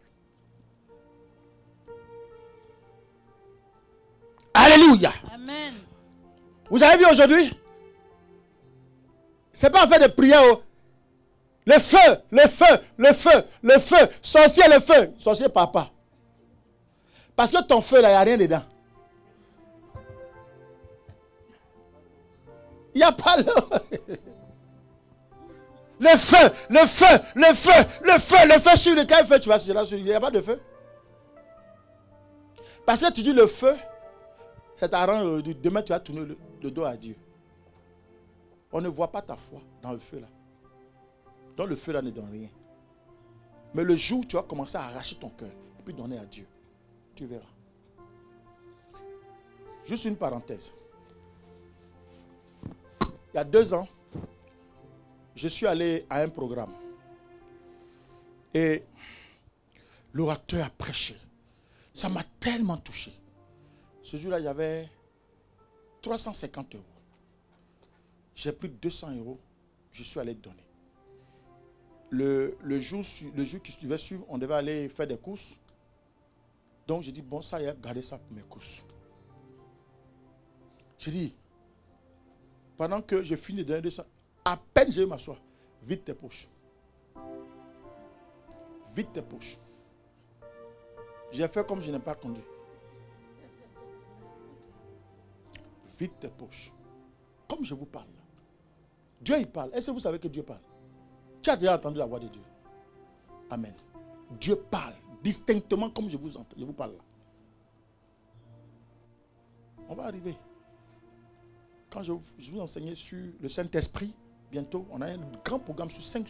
Alléluia. Amen. Vous avez vu aujourd'hui? Ce n'est pas en fait de prière. Le feu, le feu, le feu, le feu. Sorcier, le feu. Sorcier, papa. Parce que ton feu là, il n'y a rien dedans. Il n'y a pas l'eau. Le feu, le feu, le feu, le feu, le feu sur lequel feu tu vas sur là, il n'y a pas de feu. Parce que tu dis le feu, ça t'arrange. Demain tu vas tourner le dos à Dieu. On ne voit pas ta foi dans le feu là. Donc le feu là ne donne rien. Mais le jour où tu vas commencer à arracher ton cœur et puis donner à Dieu, tu verras. Juste une parenthèse. Il y a 2 ans, je suis allé à un programme. Et l'orateur a prêché. Ça m'a tellement touché. Ce jour-là, il y avait 350 €. J'ai pris 200 €. Je suis allé donner. Le jour qui devait suivre, on devait aller faire des courses. Donc, j'ai dit, bon, ça y est, gardez ça pour mes courses. J'ai dit, pendant que je finis de donner 200, à peine je vais m'asseoir, vide tes poches. Vide tes poches. J'ai fait comme je n'ai pas conduit. Vide tes poches. Comme je vous parle. Dieu, il parle. Est-ce que vous savez que Dieu parle? Tu as déjà entendu la voix de Dieu? Amen. Dieu parle distinctement comme je vous parle là. On va arriver. Quand je vous enseignais sur le Saint-Esprit, bientôt, on a un grand programme sur 5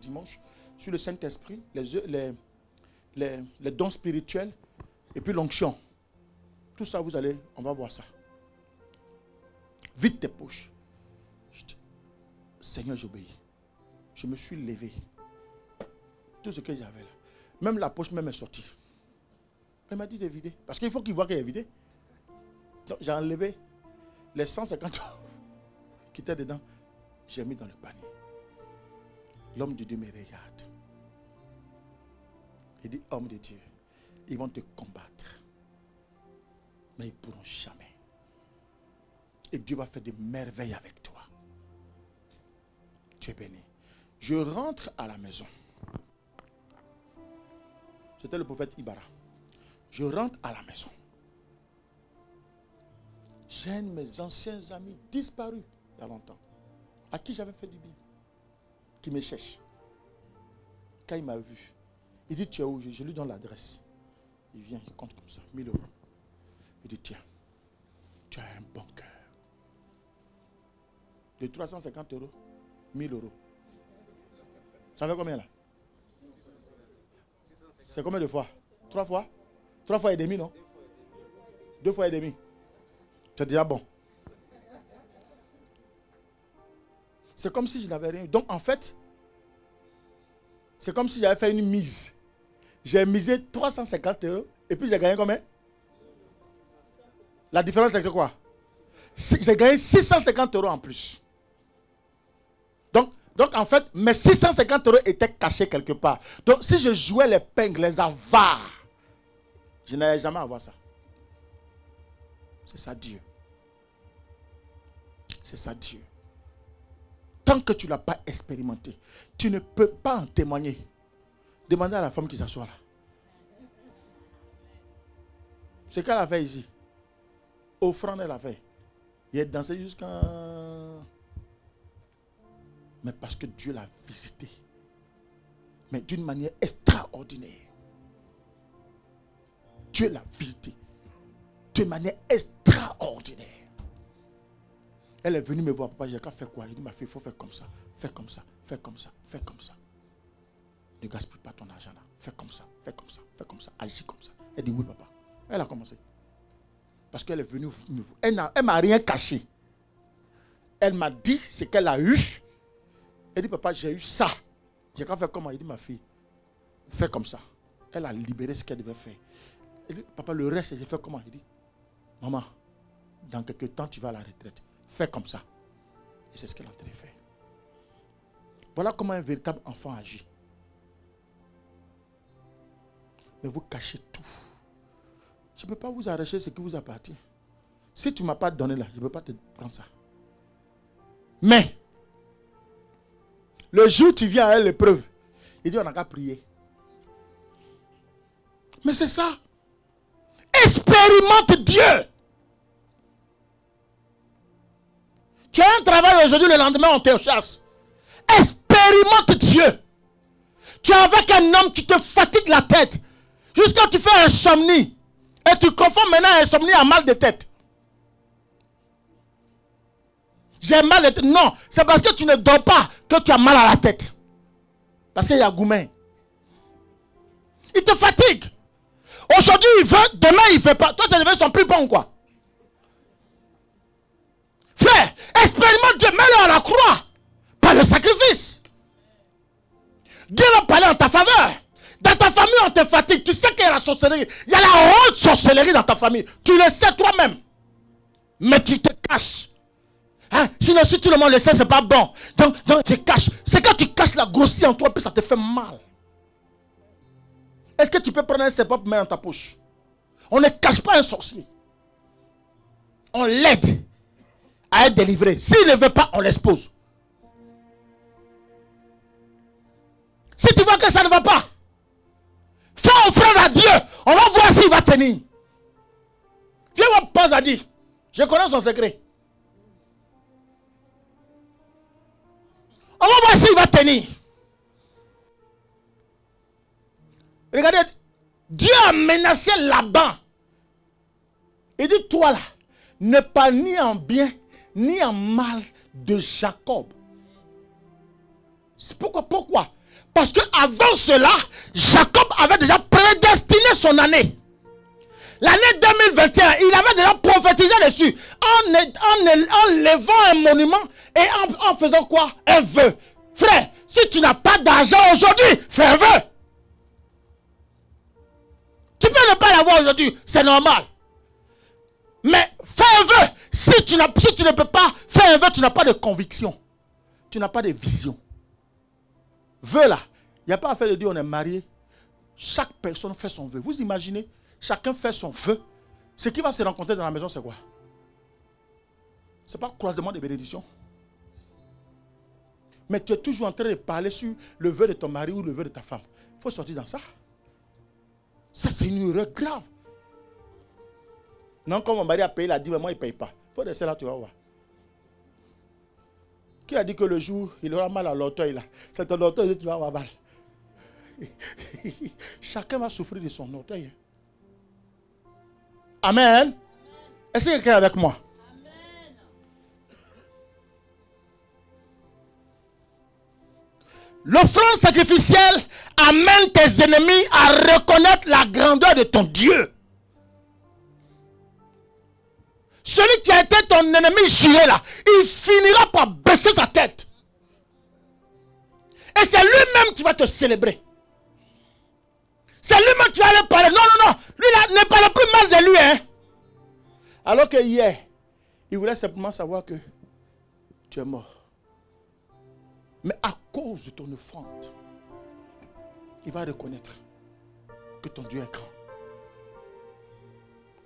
dimanches sur le Saint-Esprit, les dons spirituels et puis l'onction. Tout ça, on va voir ça. Vide tes poches. Je dis, Seigneur, j'obéis. Je me suis levé. Tout ce que j'avais là. Même la poche même est sortie. Elle m'a dit de vider. Parce qu'il faut qu'il voit qu'elle est vidée. Donc j'ai enlevé les 150 € qui étaient dedans. J'ai mis dans le panier. L'homme de Dieu me regarde. Il dit, homme de Dieu, ils vont te combattre. Mais ils ne pourront jamais. Et Dieu va faire des merveilles avec toi. Tu es béni. Je rentre à la maison. C'était le prophète Ibara. Je rentre à la maison. J'ai un de mes anciens amis disparus il y a longtemps, à qui j'avais fait du bien, qui me cherche. Quand il m'a vu, il dit, tu es où? Je lui donne l'adresse. Il vient, il compte comme ça, 1000 euros. Il dit, tiens, tu as un bon cœur. De 350 euros, 1000 euros. Ça fait combien là? C'est combien de fois? 3 fois? 3 fois et demi, non? 2 fois et demi. C'est déjà bon. C'est comme si je n'avais rien. Donc en fait, c'est comme si j'avais fait une mise. J'ai misé 350 euros et puis j'ai gagné combien? La différence c'est quoi? J'ai gagné 650 euros en plus. Donc en fait, mes 650 euros étaient cachés quelque part. Donc si je jouais les pingles, les avares, je n'allais jamais avoir ça. C'est ça Dieu. C'est ça Dieu. Tant que tu ne l'as pas expérimenté, tu ne peux pas en témoigner. Demandez à la femme qui s'assoit là. C'est qu'elle a fait ici. Offrande, elle a fait. Il est dansé jusqu'à... Mais parce que Dieu l'a visité. Mais d'une manière extraordinaire. Dieu l'a visité. D'une manière extraordinaire. Elle est venue me voir, papa, j'ai qu'à faire quoi? Il dit, ma fille, il faut faire comme ça. Fais comme ça, fais comme ça, fais comme ça. Ne gaspille pas ton argent là. Fais comme ça, fais comme ça, fais comme ça. Agis comme ça. Elle dit, oui, papa. Elle a commencé. Parce qu'elle est venue me voir. Elle ne m'a rien caché. Elle m'a dit ce qu'elle a eu. Elle dit, papa, j'ai eu ça. J'ai qu'à faire comment? Il dit, ma fille, fais comme ça. Elle a libéré ce qu'elle devait faire. Elle dit, papa, le reste, j'ai fait comment? Il dit, maman, dans quelques temps, tu vas à la retraite. Fais comme ça. Et c'est ce qu'elle est en train de faire. Voilà comment un véritable enfant agit. Mais vous cachez tout. Je ne peux pas vous arracher ce qui vous appartient. Si tu ne m'as pas donné là, je ne peux pas te prendre ça. Mais, le jour où tu viens à l'épreuve, il dit on n'a qu'à prier. Mais c'est ça. Expérimente Dieu. Tu as un travail aujourd'hui, le lendemain on te chasse. Expérimente Dieu. Tu es avec un homme qui te fatigue la tête. Jusqu'à tu fais insomnie. Et tu confonds maintenant insomnie à mal de tête. J'ai mal de tête. Non, c'est parce que tu ne dors pas que tu as mal à la tête. Parce qu'il y a Goumen. Il te fatigue. Aujourd'hui il veut, demain il ne fait pas. Toi tes neveux sont plus bons quoi. Frère, expérimente Dieu, mets-le à la croix. Par le sacrifice. Dieu va parler en ta faveur. Dans ta famille, on te fatigue. Tu sais qu'il y a la sorcellerie. Il y a la haute sorcellerie dans ta famille. Tu le sais toi-même. Mais tu te caches. Hein? Sinon, si tout le monde le sait, ce n'est pas bon. Donc tu caches. C'est quand tu caches la grossille en toi, puis ça te fait mal. Est-ce que tu peux prendre un serpent pour mettre dans ta poche? On ne cache pas un sorcier. On l'aide à être délivré. S'il ne veut pas, on l'expose. Si tu vois que ça ne va pas, fais offrande à Dieu. On va voir s'il va tenir. Viens voir pas à dire. Je connais son secret. On va voir s'il va tenir. Regardez, Dieu a menacé Laban. Il dit, toi là, ne parle ni en bien, ni en mal de Jacob. C'est pourquoi? Parce qu'avant cela, Jacob avait déjà prédestiné son année. L'année 2021, il avait déjà prophétisé dessus. En levant un monument et en faisant quoi? Un vœu. Frère, si tu n'as pas d'argent aujourd'hui, fais un vœu. Tu peux ne pas l'avoir aujourd'hui, c'est normal. Mais fais un vœu. Si tu ne peux pas faire un vœu, tu n'as pas de conviction. Tu n'as pas de vision. Vœu là, il n'y a pas à faire de dire on est marié. chaque personne fait son vœu. Vous imaginez, chacun fait son vœu. Ce qui va se rencontrer dans la maison, c'est quoi? Ce n'est pas croisement de bénédictions. Mais tu es toujours en train de parler sur le vœu de ton mari ou le vœu de ta femme. Il faut sortir dans ça. Ça, c'est une erreur grave. Non, comme mon mari a payé la dîme, moi, il ne paye pas. Il faut laisser là, tu vas voir. Qui a dit que le jour, il aura mal à l'orteil là? C'est ton orteil que tu vas avoir mal. Chacun va souffrir de son orteil. Amen. Est-ce que quelqu'un est avec moi? Amen. L'offrande sacrificielle amène tes ennemis à reconnaître la grandeur de ton Dieu. Celui qui a été ton ennemi juré là, il finira par baisser sa tête. Et c'est lui-même qui va te célébrer. C'est lui-même qui va aller parler. Non, non, non. Lui là, ne parle plus mal de lui. Hein? Alors que hier, il voulait simplement savoir que tu es mort. Mais à cause de ton offrande, il va reconnaître que ton Dieu est grand.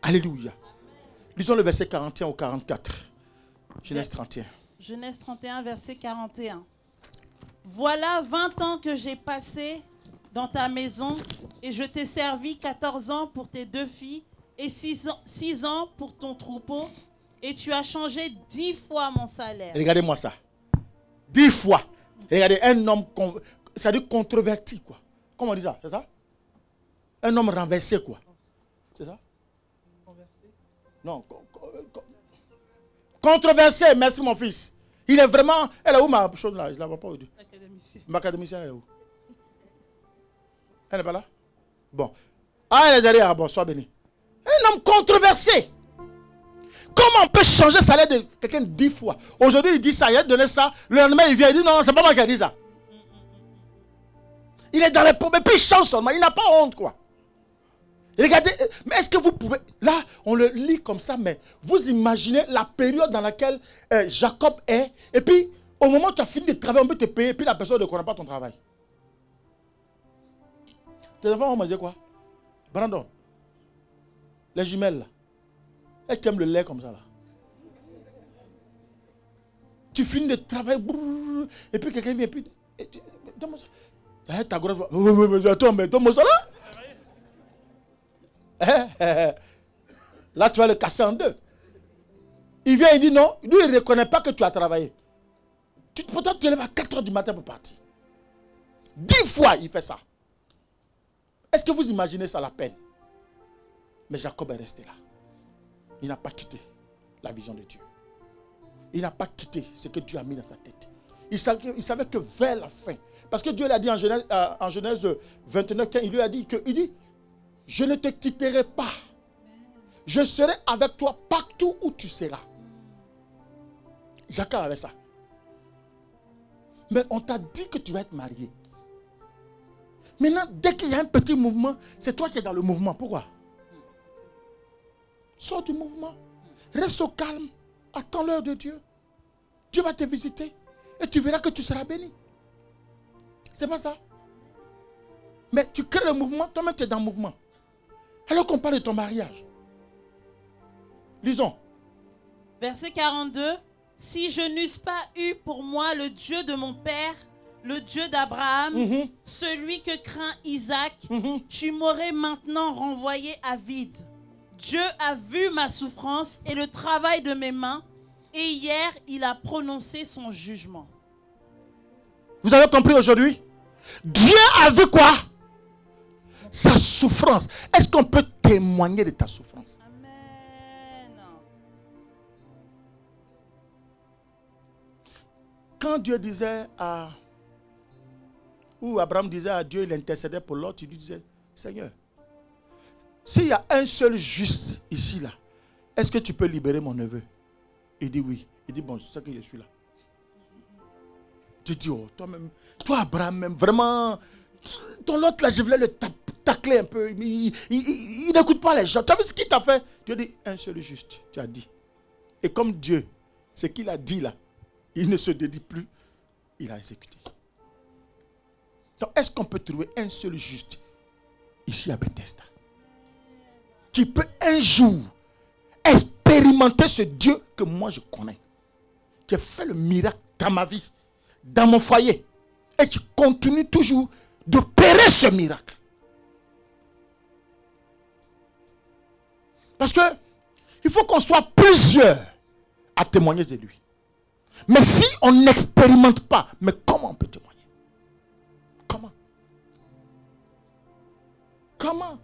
Alléluia. Lisons le verset 41 au 44. Genèse 31. Genèse 31, verset 41. Voilà 20 ans que j'ai passé dans ta maison et je t'ai servi 14 ans pour tes 2 filles et 6 ans pour ton troupeau et tu as changé 10 fois mon salaire. Regardez-moi ça. 10 fois. Regardez, un homme, c'est-à-dire controverti, quoi. Comment on dit ça? C'est ça? Un homme renversé, quoi. C'est ça? Non. Controversé, merci mon fils. Il est vraiment... Elle est où ma chose là? Je ne la vois pas aujourd'hui. Ma académicienne, elle est où? Elle n'est pas là? Bon. Ah, elle est derrière. Bon, sois béni. Un homme controversé. Comment on peut changer le salaire de quelqu'un 10 fois? Aujourd'hui, il dit ça, il a donné ça. Le lendemain, il vient, il dit non, c'est pas moi qui ai dit ça. Il est dans les problèmes, puis il change seulement. Il n'a pas honte, quoi. Regardez, mais est-ce que vous pouvez... Là, on le lit comme ça, mais vous imaginez la période dans laquelle Jacob est. Et puis, au moment où tu as fini de travailler, on peut te payer, et puis la personne ne connaît pas ton travail. Tes enfants vont manger quoi? Brandon. Les jumelles, là. Elles qui aiment le lait comme ça, là. Tu finis de travailler, brrr, et puis quelqu'un vient, et puis... Donne-moi ça. Ta grosse... Attends, mais donne-moi ça, là. Là, tu vas le casser en deux. Il vient, il dit non. Lui, il ne reconnaît pas que tu as travaillé. Pourtant, tu te lèves à 4 h du matin pour partir. 10 fois, il fait ça. Est-ce que vous imaginez ça la peine? Mais Jacob est resté là. Il n'a pas quitté la vision de Dieu. Il n'a pas quitté ce que Dieu a mis dans sa tête. Il savait que vers la fin, parce que Dieu l'a dit en Genèse 29, 15, il lui a dit que, il dit, je ne te quitterai pas. Je serai avec toi partout où tu seras. Jacob avait ça. Mais on t'a dit que tu vas être marié. Maintenant, dès qu'il y a un petit mouvement, c'est toi qui es dans le mouvement. Pourquoi? Sors du mouvement. Reste au calme. Attends l'heure de Dieu. Dieu va te visiter. Et tu verras que tu seras béni. C'est pas ça? Mais tu crées le mouvement, toi-même tu es dans le mouvement. Alors qu'on parle de ton mariage. Lisons. Verset 42. Si je n'eusse pas eu pour moi le Dieu de mon père, le Dieu d'Abraham, celui que craint Isaac, tu m'aurais maintenant renvoyé à vide. Dieu a vu ma souffrance et le travail de mes mains, et hier il a prononcé son jugement. Vous avez compris aujourd'hui? Dieu a vu quoi? Sa souffrance. Est-ce qu'on peut témoigner de ta souffrance? Amen. Quand Dieu disait à... Ou Abraham disait à Dieu, il intercédait pour l'autre, il lui disait, Seigneur, s'il y a un seul juste ici, là, est-ce que tu peux libérer mon neveu? Il dit oui. Il dit, bon, je sais que je suis là. Tu dis, oh, toi-même, toi Abraham, même, vraiment, ton l'autre là, je voulais le tacler un peu. Il n'écoute pas les gens. Tu as vu ce qu'il t'a fait? Dieu dit, un seul juste, tu as dit. Et comme Dieu, ce qu'il a dit là, il ne se dédie plus, il a exécuté. Donc, est-ce qu'on peut trouver un seul juste ici à Bethesda, qui peut un jour expérimenter ce Dieu que moi je connais, qui a fait le miracle dans ma vie, dans mon foyer, et qui continue toujours d'opérer ce miracle. Parce que il faut qu'on soit plusieurs à témoigner de lui. Mais si on n'expérimente pas, mais comment on peut témoigner? Comment? Comment?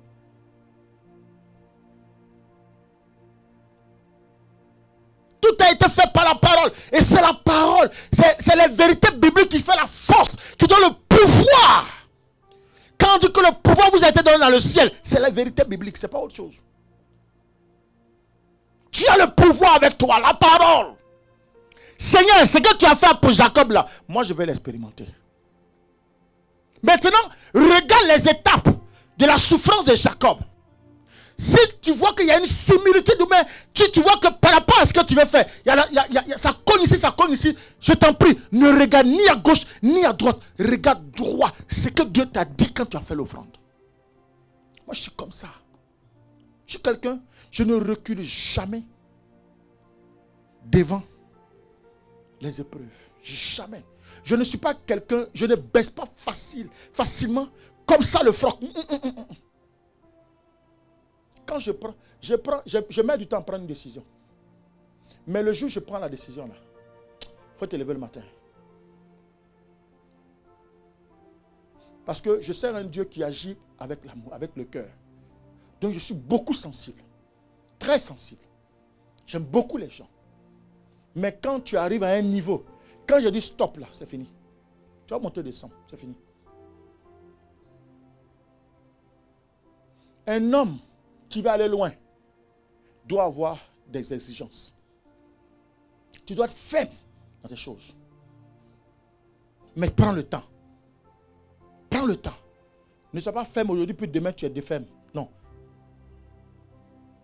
Tout a été fait par la parole. Et c'est la parole. C'est la vérité biblique qui fait la force, qui donne le pouvoir. Quand on dit que le pouvoir vous a été donné dans le ciel, c'est la vérité biblique, ce n'est pas autre chose. Tu as le pouvoir avec toi, la parole. Seigneur, ce que tu as fait pour Jacob là, moi je vais l'expérimenter. Maintenant, regarde les étapes de la souffrance de Jacob. Si tu vois qu'il y a une similitude, tu vois que par rapport à ce que tu veux faire, ça cogne ici, je t'en prie, ne regarde ni à gauche ni à droite, regarde droit, ce que Dieu t'a dit quand tu as fait l'offrande. Moi je suis comme ça. Je suis quelqu'un, je ne recule jamais devant les épreuves. Jamais. Je ne suis pas quelqu'un, je ne baisse pas facilement, comme ça le froc. Quand je mets du temps à prendre une décision. Mais le jour où je prends la décision là, il faut te lever le matin. Parce que je sers un Dieu qui agit avec l'amour, avec le cœur. Donc je suis beaucoup sensible. Très sensible. J'aime beaucoup les gens. Mais quand tu arrives à un niveau, quand je dis stop là, c'est fini. Tu vas monter, descendre, c'est fini. Un homme qui va aller loin doit avoir des exigences. Tu dois être ferme dans tes choses. Mais prends le temps. Prends le temps. Ne sois pas ferme aujourd'hui, puis demain tu es déferme. Non.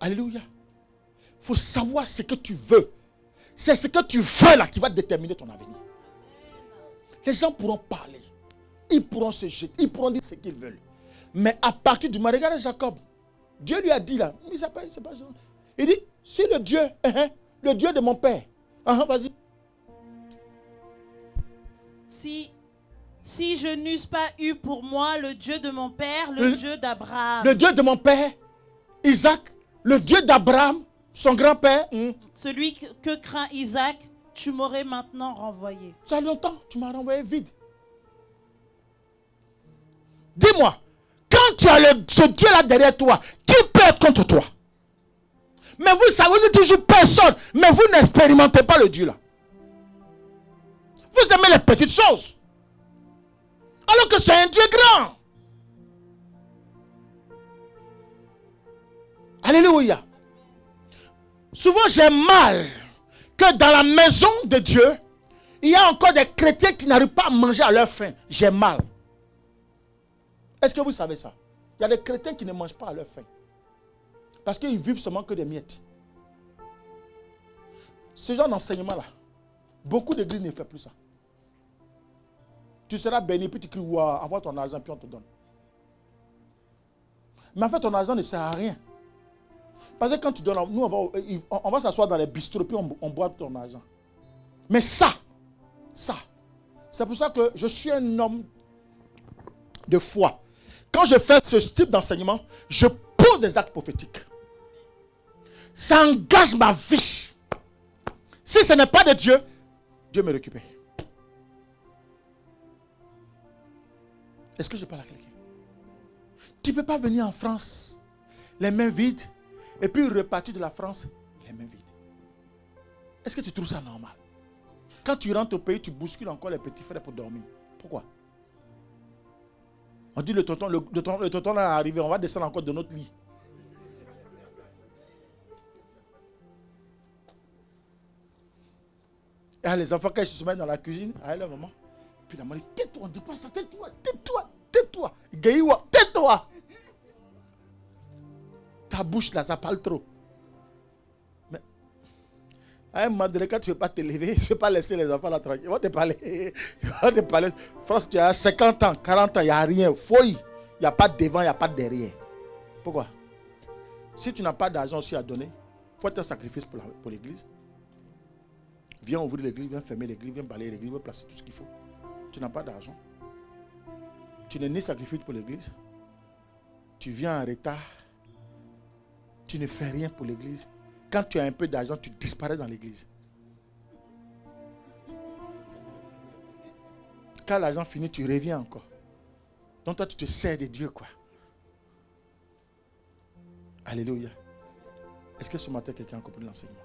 Alléluia. Il faut savoir ce que tu veux. C'est ce que tu veux là qui va déterminer ton avenir. Les gens pourront parler. Ils pourront se jeter. Ils pourront dire ce qu'ils veulent. Mais à partir du moment, regardez Jacob. Dieu lui a dit là. Il dit, si le Dieu de mon père. Vas-y. Si je n'eusse pas eu pour moi le Dieu de mon père, le Dieu d'Abraham. Le Dieu de mon père, Isaac, le Dieu d'Abraham, son grand-père. Celui que craint Isaac, tu m'aurais maintenant renvoyé. Ça fait longtemps, tu m'as renvoyé vide. Dis-moi, quand tu as ce Dieu-là derrière toi, qui peut être contre toi? Mais vous savez, vous dites toujours personne, mais vous n'expérimentez pas le Dieu-là. Vous aimez les petites choses. Alors que c'est un Dieu grand. Alléluia. Souvent j'ai mal que dans la maison de Dieu, il y a encore des chrétiens qui n'arrivent pas à manger à leur faim. J'ai mal. Est-ce que vous savez ça? Il y a des chrétiens qui ne mangent pas à leur faim. Parce qu'ils vivent seulement que des miettes. Ce genre d'enseignement-là, beaucoup d'églises ne font plus ça. Tu seras béni, puis tu cries, waouh, envoie ton argent, puis on te donne. Mais en fait, ton argent ne sert à rien. Parce que quand tu donnes, nous, on va s'asseoir dans les bistrots, puis on boit ton argent. Mais ça, c'est pour ça que je suis un homme de foi. Quand je fais ce type d'enseignement, je pose des actes prophétiques. Ça engage ma vie. Si ce n'est pas de Dieu, Dieu me récupère. Est-ce que je parle à quelqu'un? Tu ne peux pas venir en France, les mains vides, et puis repartir de la France, les mains vides. Est-ce que tu trouves ça normal? Quand tu rentres au pays, tu bouscules encore les petits frères pour dormir. Pourquoi? On dit le tonton là est arrivé, on va descendre encore de notre lit. Et les enfants, quand ils se mettent dans la cuisine, à la maman, puis la maman dit, tais-toi, on ne dit pas ça, tais-toi, tais-toi, tais-toi. Gaïwa, tais-toi. Ta bouche là, ça parle trop. Mais à un moment donné, quand tu ne veux pas te lever, tu ne veux pas laisser les enfants là tranquilles. Ils vont te parler. France, tu as 50 ans, 40 ans, il n'y a rien. Fouille. Il n'y a pas de devant, il n'y a pas de derrière. Pourquoi? Si tu n'as pas d'argent aussi à donner, il faut être un sacrifice pour l'église. Viens ouvrir l'église, viens fermer l'église, viens balayer l'église, viens placer tout ce qu'il faut. Tu n'as pas d'argent. Tu n'es ni sacrifice pour l'église. Tu viens en retard. Tu ne fais rien pour l'église. Quand tu as un peu d'argent, tu disparais dans l'église. Quand l'argent finit, tu reviens encore. Donc toi, tu te sers de Dieu, quoi. Alléluia. Est-ce que ce matin, quelqu'un a compris l'enseignement?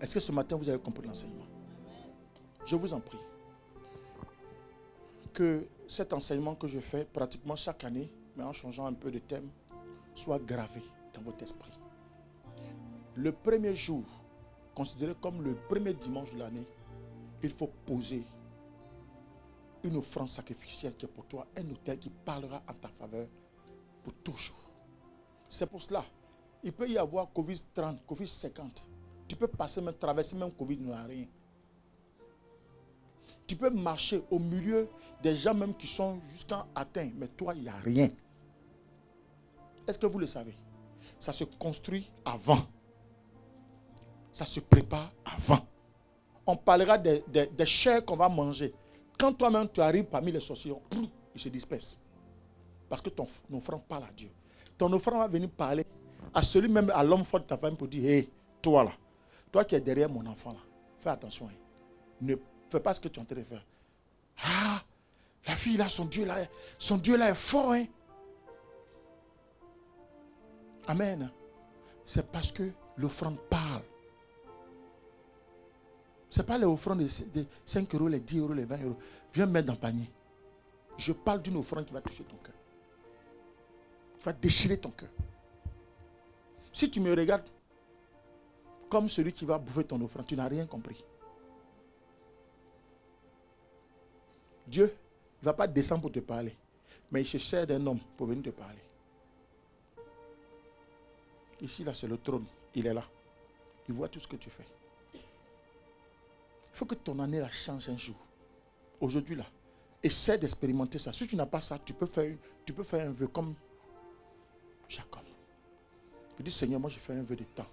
Est-ce que ce matin, vous avez compris l'enseignement? Je vous en prie. Que cet enseignement que je fais pratiquement chaque année, mais en changeant un peu de thème, soit gravé dans votre esprit. Le premier jour, considéré comme le premier dimanche de l'année, il faut poser une offrande sacrificielle qui est pour toi, un autel qui parlera en ta faveur pour toujours. C'est pour cela, il peut y avoir Covid-30, Covid-50. Tu peux passer, même traverser, même Covid n'a rien. Tu peux marcher au milieu des gens même qui sont jusqu'à atteints, mais toi, il n'y a rien. Est-ce que vous le savez? Ça se construit avant. Ça se prépare avant. On parlera des chairs qu'on va manger. Quand toi-même tu arrives parmi les sorciers, ils se dispersent. Parce que ton offrande parle à Dieu. Ton offrande va venir parler à celui même, à l'homme fort de ta famille pour dire, hé, toi là, toi qui es derrière mon enfant là, fais attention. Hein. Ne fais pas ce que tu es en train de faire. Ah, la fille là, son Dieu là est fort. Hein. Amen. C'est parce que l'offrande parle. Ce n'est pas les offrandes de 5 euros, les 10 euros, les 20 euros. Viens mettre dans le panier. Je parle d'une offrande qui va toucher ton cœur. Qui va déchirer ton cœur. Si tu me regardes comme celui qui va bouffer ton offrande, tu n'as rien compris. Dieu ne va pas descendre pour te parler. Mais il se sert d'un homme pour venir te parler. Ici, là, c'est le trône. Il est là. Il voit tout ce que tu fais. Il faut que ton année là change un jour. Aujourd'hui là, essaie d'expérimenter ça. Si tu n'as pas ça, tu peux faire un vœu comme Jacob. Tu dis, Seigneur, moi je fais un vœu de temps.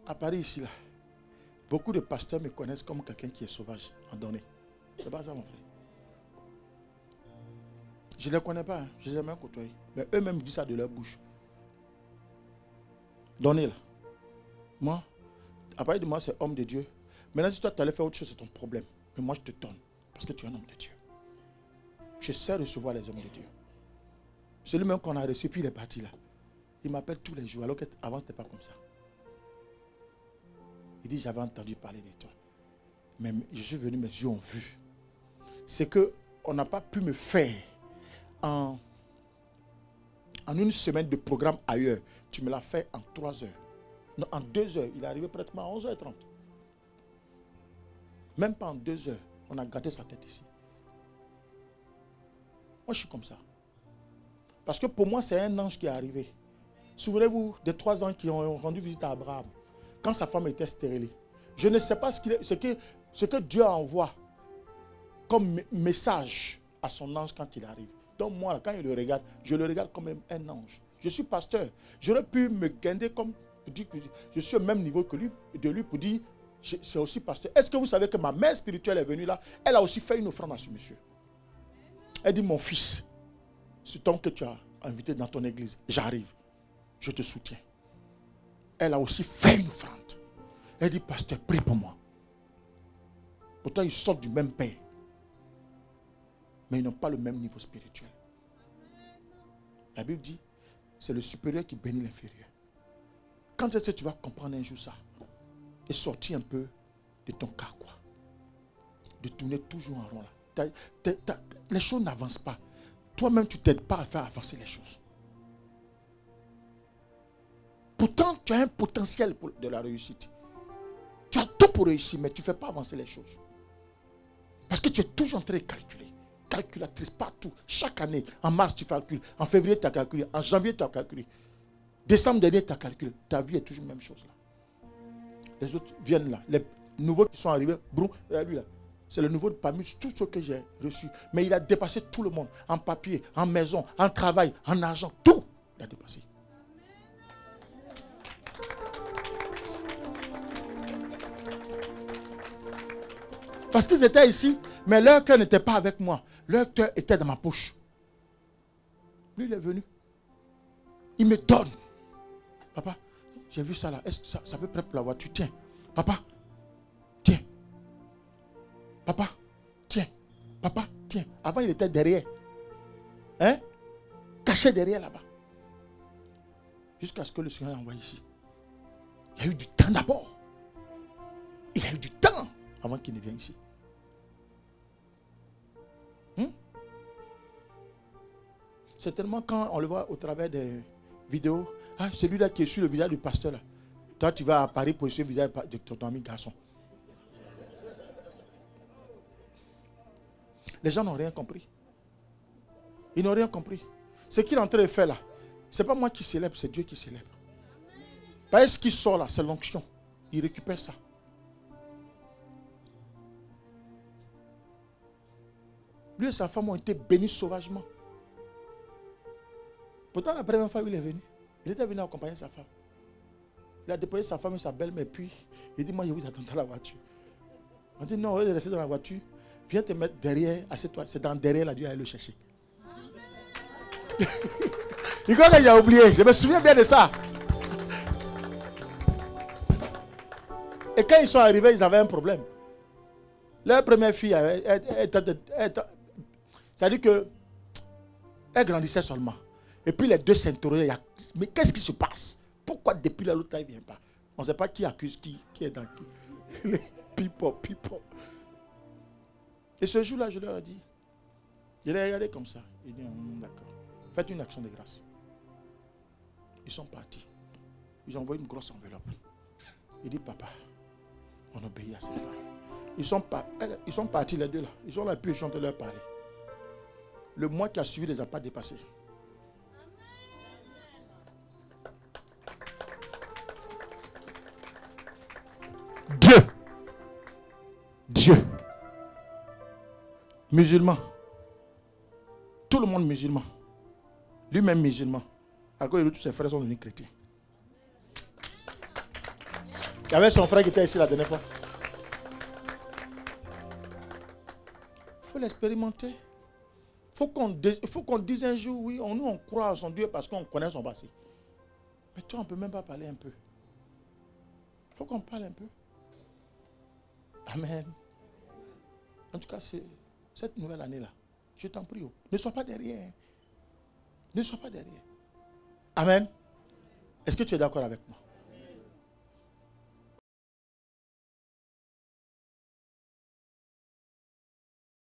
À Paris ici là, beaucoup de pasteurs me connaissent comme quelqu'un qui est sauvage, en donné. C'est pas ça mon frère. Je ne les connais pas, hein. Je ne les ai jamais côtoyés. Mais eux-mêmes disent ça de leur bouche. Donnez là. Moi, à partir de moi, c'est homme de Dieu. Maintenant, si toi, tu allais faire autre chose, c'est ton problème. Mais moi, je te donne. Parce que tu es un homme de Dieu. Je sais recevoir les hommes de Dieu. Celui même qu'on a reçu, puis il est parti là. Il m'appelle tous les jours, alors qu'avant, ce n'était pas comme ça. Il dit, j'avais entendu parler de toi. Mais je suis venu, mes yeux ont vu. C'est qu'on n'a pas pu me faire en une semaine de programme ailleurs. Tu me l'as fait en 3 heures. Non, en 2 heures. Il est arrivé pratiquement à 11h30. Même pas en 2 heures. On a gâté sa tête ici. Moi, je suis comme ça. Parce que pour moi, c'est un ange qui est arrivé. Souvenez-vous des 3 ans qui ont rendu visite à Abraham. Quand sa femme était stérile. Je ne sais pas ce que Dieu envoie comme message à son ange quand il arrive. Donc moi, quand je le regarde comme un ange. Je suis pasteur. J'aurais pu me guinder comme dire que je suis au même niveau que lui, de lui pour dire, c'est aussi pasteur. Est-ce que vous savez que ma mère spirituelle est venue là? Elle a aussi fait une offrande à ce monsieur. Elle dit, mon fils, ce temps que tu as invité dans ton église, j'arrive. Je te soutiens. Elle a aussi fait une offrande. Elle dit, pasteur, prie pour moi. Pourtant, ils sortent du même père. Mais ils n'ont pas le même niveau spirituel. La Bible dit, c'est le supérieur qui bénit l'inférieur. Quand est-ce que tu vas comprendre un jour ça? Et sortir un peu de ton cas, quoi. De tourner toujours en rond là. Les choses n'avancent pas. Toi-même, tu ne t'aides pas à faire avancer les choses. Pourtant, tu as un potentiel de la réussite. Tu as tout pour réussir, mais tu ne fais pas avancer les choses. Parce que tu es toujours en train de calculer. Calculatrice partout. Chaque année, en mars, tu calcules. En février, tu as calculé. En janvier, tu as calculé. Décembre dernier, tu as calculé. Ta vie est toujours la même chose là. Les autres viennent là. Les nouveaux qui sont arrivés, lui là. C'est le nouveau parmi tout ce que j'ai reçu. Mais il a dépassé tout le monde. En papier, en maison, en travail, en argent. Tout, il a dépassé. Parce qu'ils étaient ici, mais leur cœur n'était pas avec moi. Leur cœur était dans ma poche. Lui, il est venu. Il me donne. Papa, j'ai vu ça là. Est-ce que ça peut prêter pour la voiture? Tiens. Papa, tiens. Papa, tiens. Papa, tiens. Avant, il était derrière. Hein? Caché derrière là-bas. Jusqu'à ce que le Seigneur l'envoie ici. Il y a eu du temps d'abord. Il y a eu du temps avant qu'il ne vienne ici. C'est tellement quand on le voit au travers des vidéos. Ah, celui-là qui est sur le visage du pasteur là. Toi, tu vas à Paris pour essayer le visage de ton ami garçon. Les gens n'ont rien compris. Ils n'ont rien compris. Ce qu'il est en train de faire là, ce n'est pas moi qui célèbre, c'est Dieu qui célèbre. Parce que ce qui sort là, c'est l'onction. Il récupère ça. Lui et sa femme ont été bénis sauvagement. Pourtant, la première fois où il est venu, il était venu accompagner sa femme. Il a déposé sa femme et sa belle-mère, puis il dit, moi je vous attends dans la voiture. On dit, non, au lieu de rester dans la voiture, viens te mettre derrière, assieds-toi. C'est dans derrière, là, Dieu allait le chercher. Il croit qu'il a oublié, je me souviens bien de ça. Et quand ils sont arrivés, ils avaient un problème. Leur première fille, c'est-à-dire qu'elle grandissait seulement. Et puis les deux s'interrogeaient. Mais qu'est-ce qui se passe? Pourquoi depuis là, l'autre, il ne vient pas? On ne sait pas qui accuse qui est dans qui. Les people. Et ce jour-là, je leur ai dit, je les ai regardés comme ça. Ils disent, d'accord. Faites une action de grâce. Ils sont partis. Ils ont envoyé une grosse enveloppe. Il dit, papa, on obéit à ses paroles. Ils sont partis les deux là. Ils sont là, puis ils sont de leur parler. Le mois qui a suivi ne les a pas dépassés. Dieu, musulman, tout le monde musulman, lui-même musulman, à cause de tous ses frères sont devenus chrétiens. Il y avait son frère qui était ici la dernière fois. Il faut l'expérimenter. Il faut qu'on dise un jour, oui, nous on croit à son Dieu parce qu'on connaît son passé. Mais toi, on ne peut même pas parler un peu. Il faut qu'on parle un peu. Amen. En tout cas, cette nouvelle année-là, je t'en prie, ne sois pas derrière. Ne sois pas derrière. Amen. Est-ce que tu es d'accord avec moi?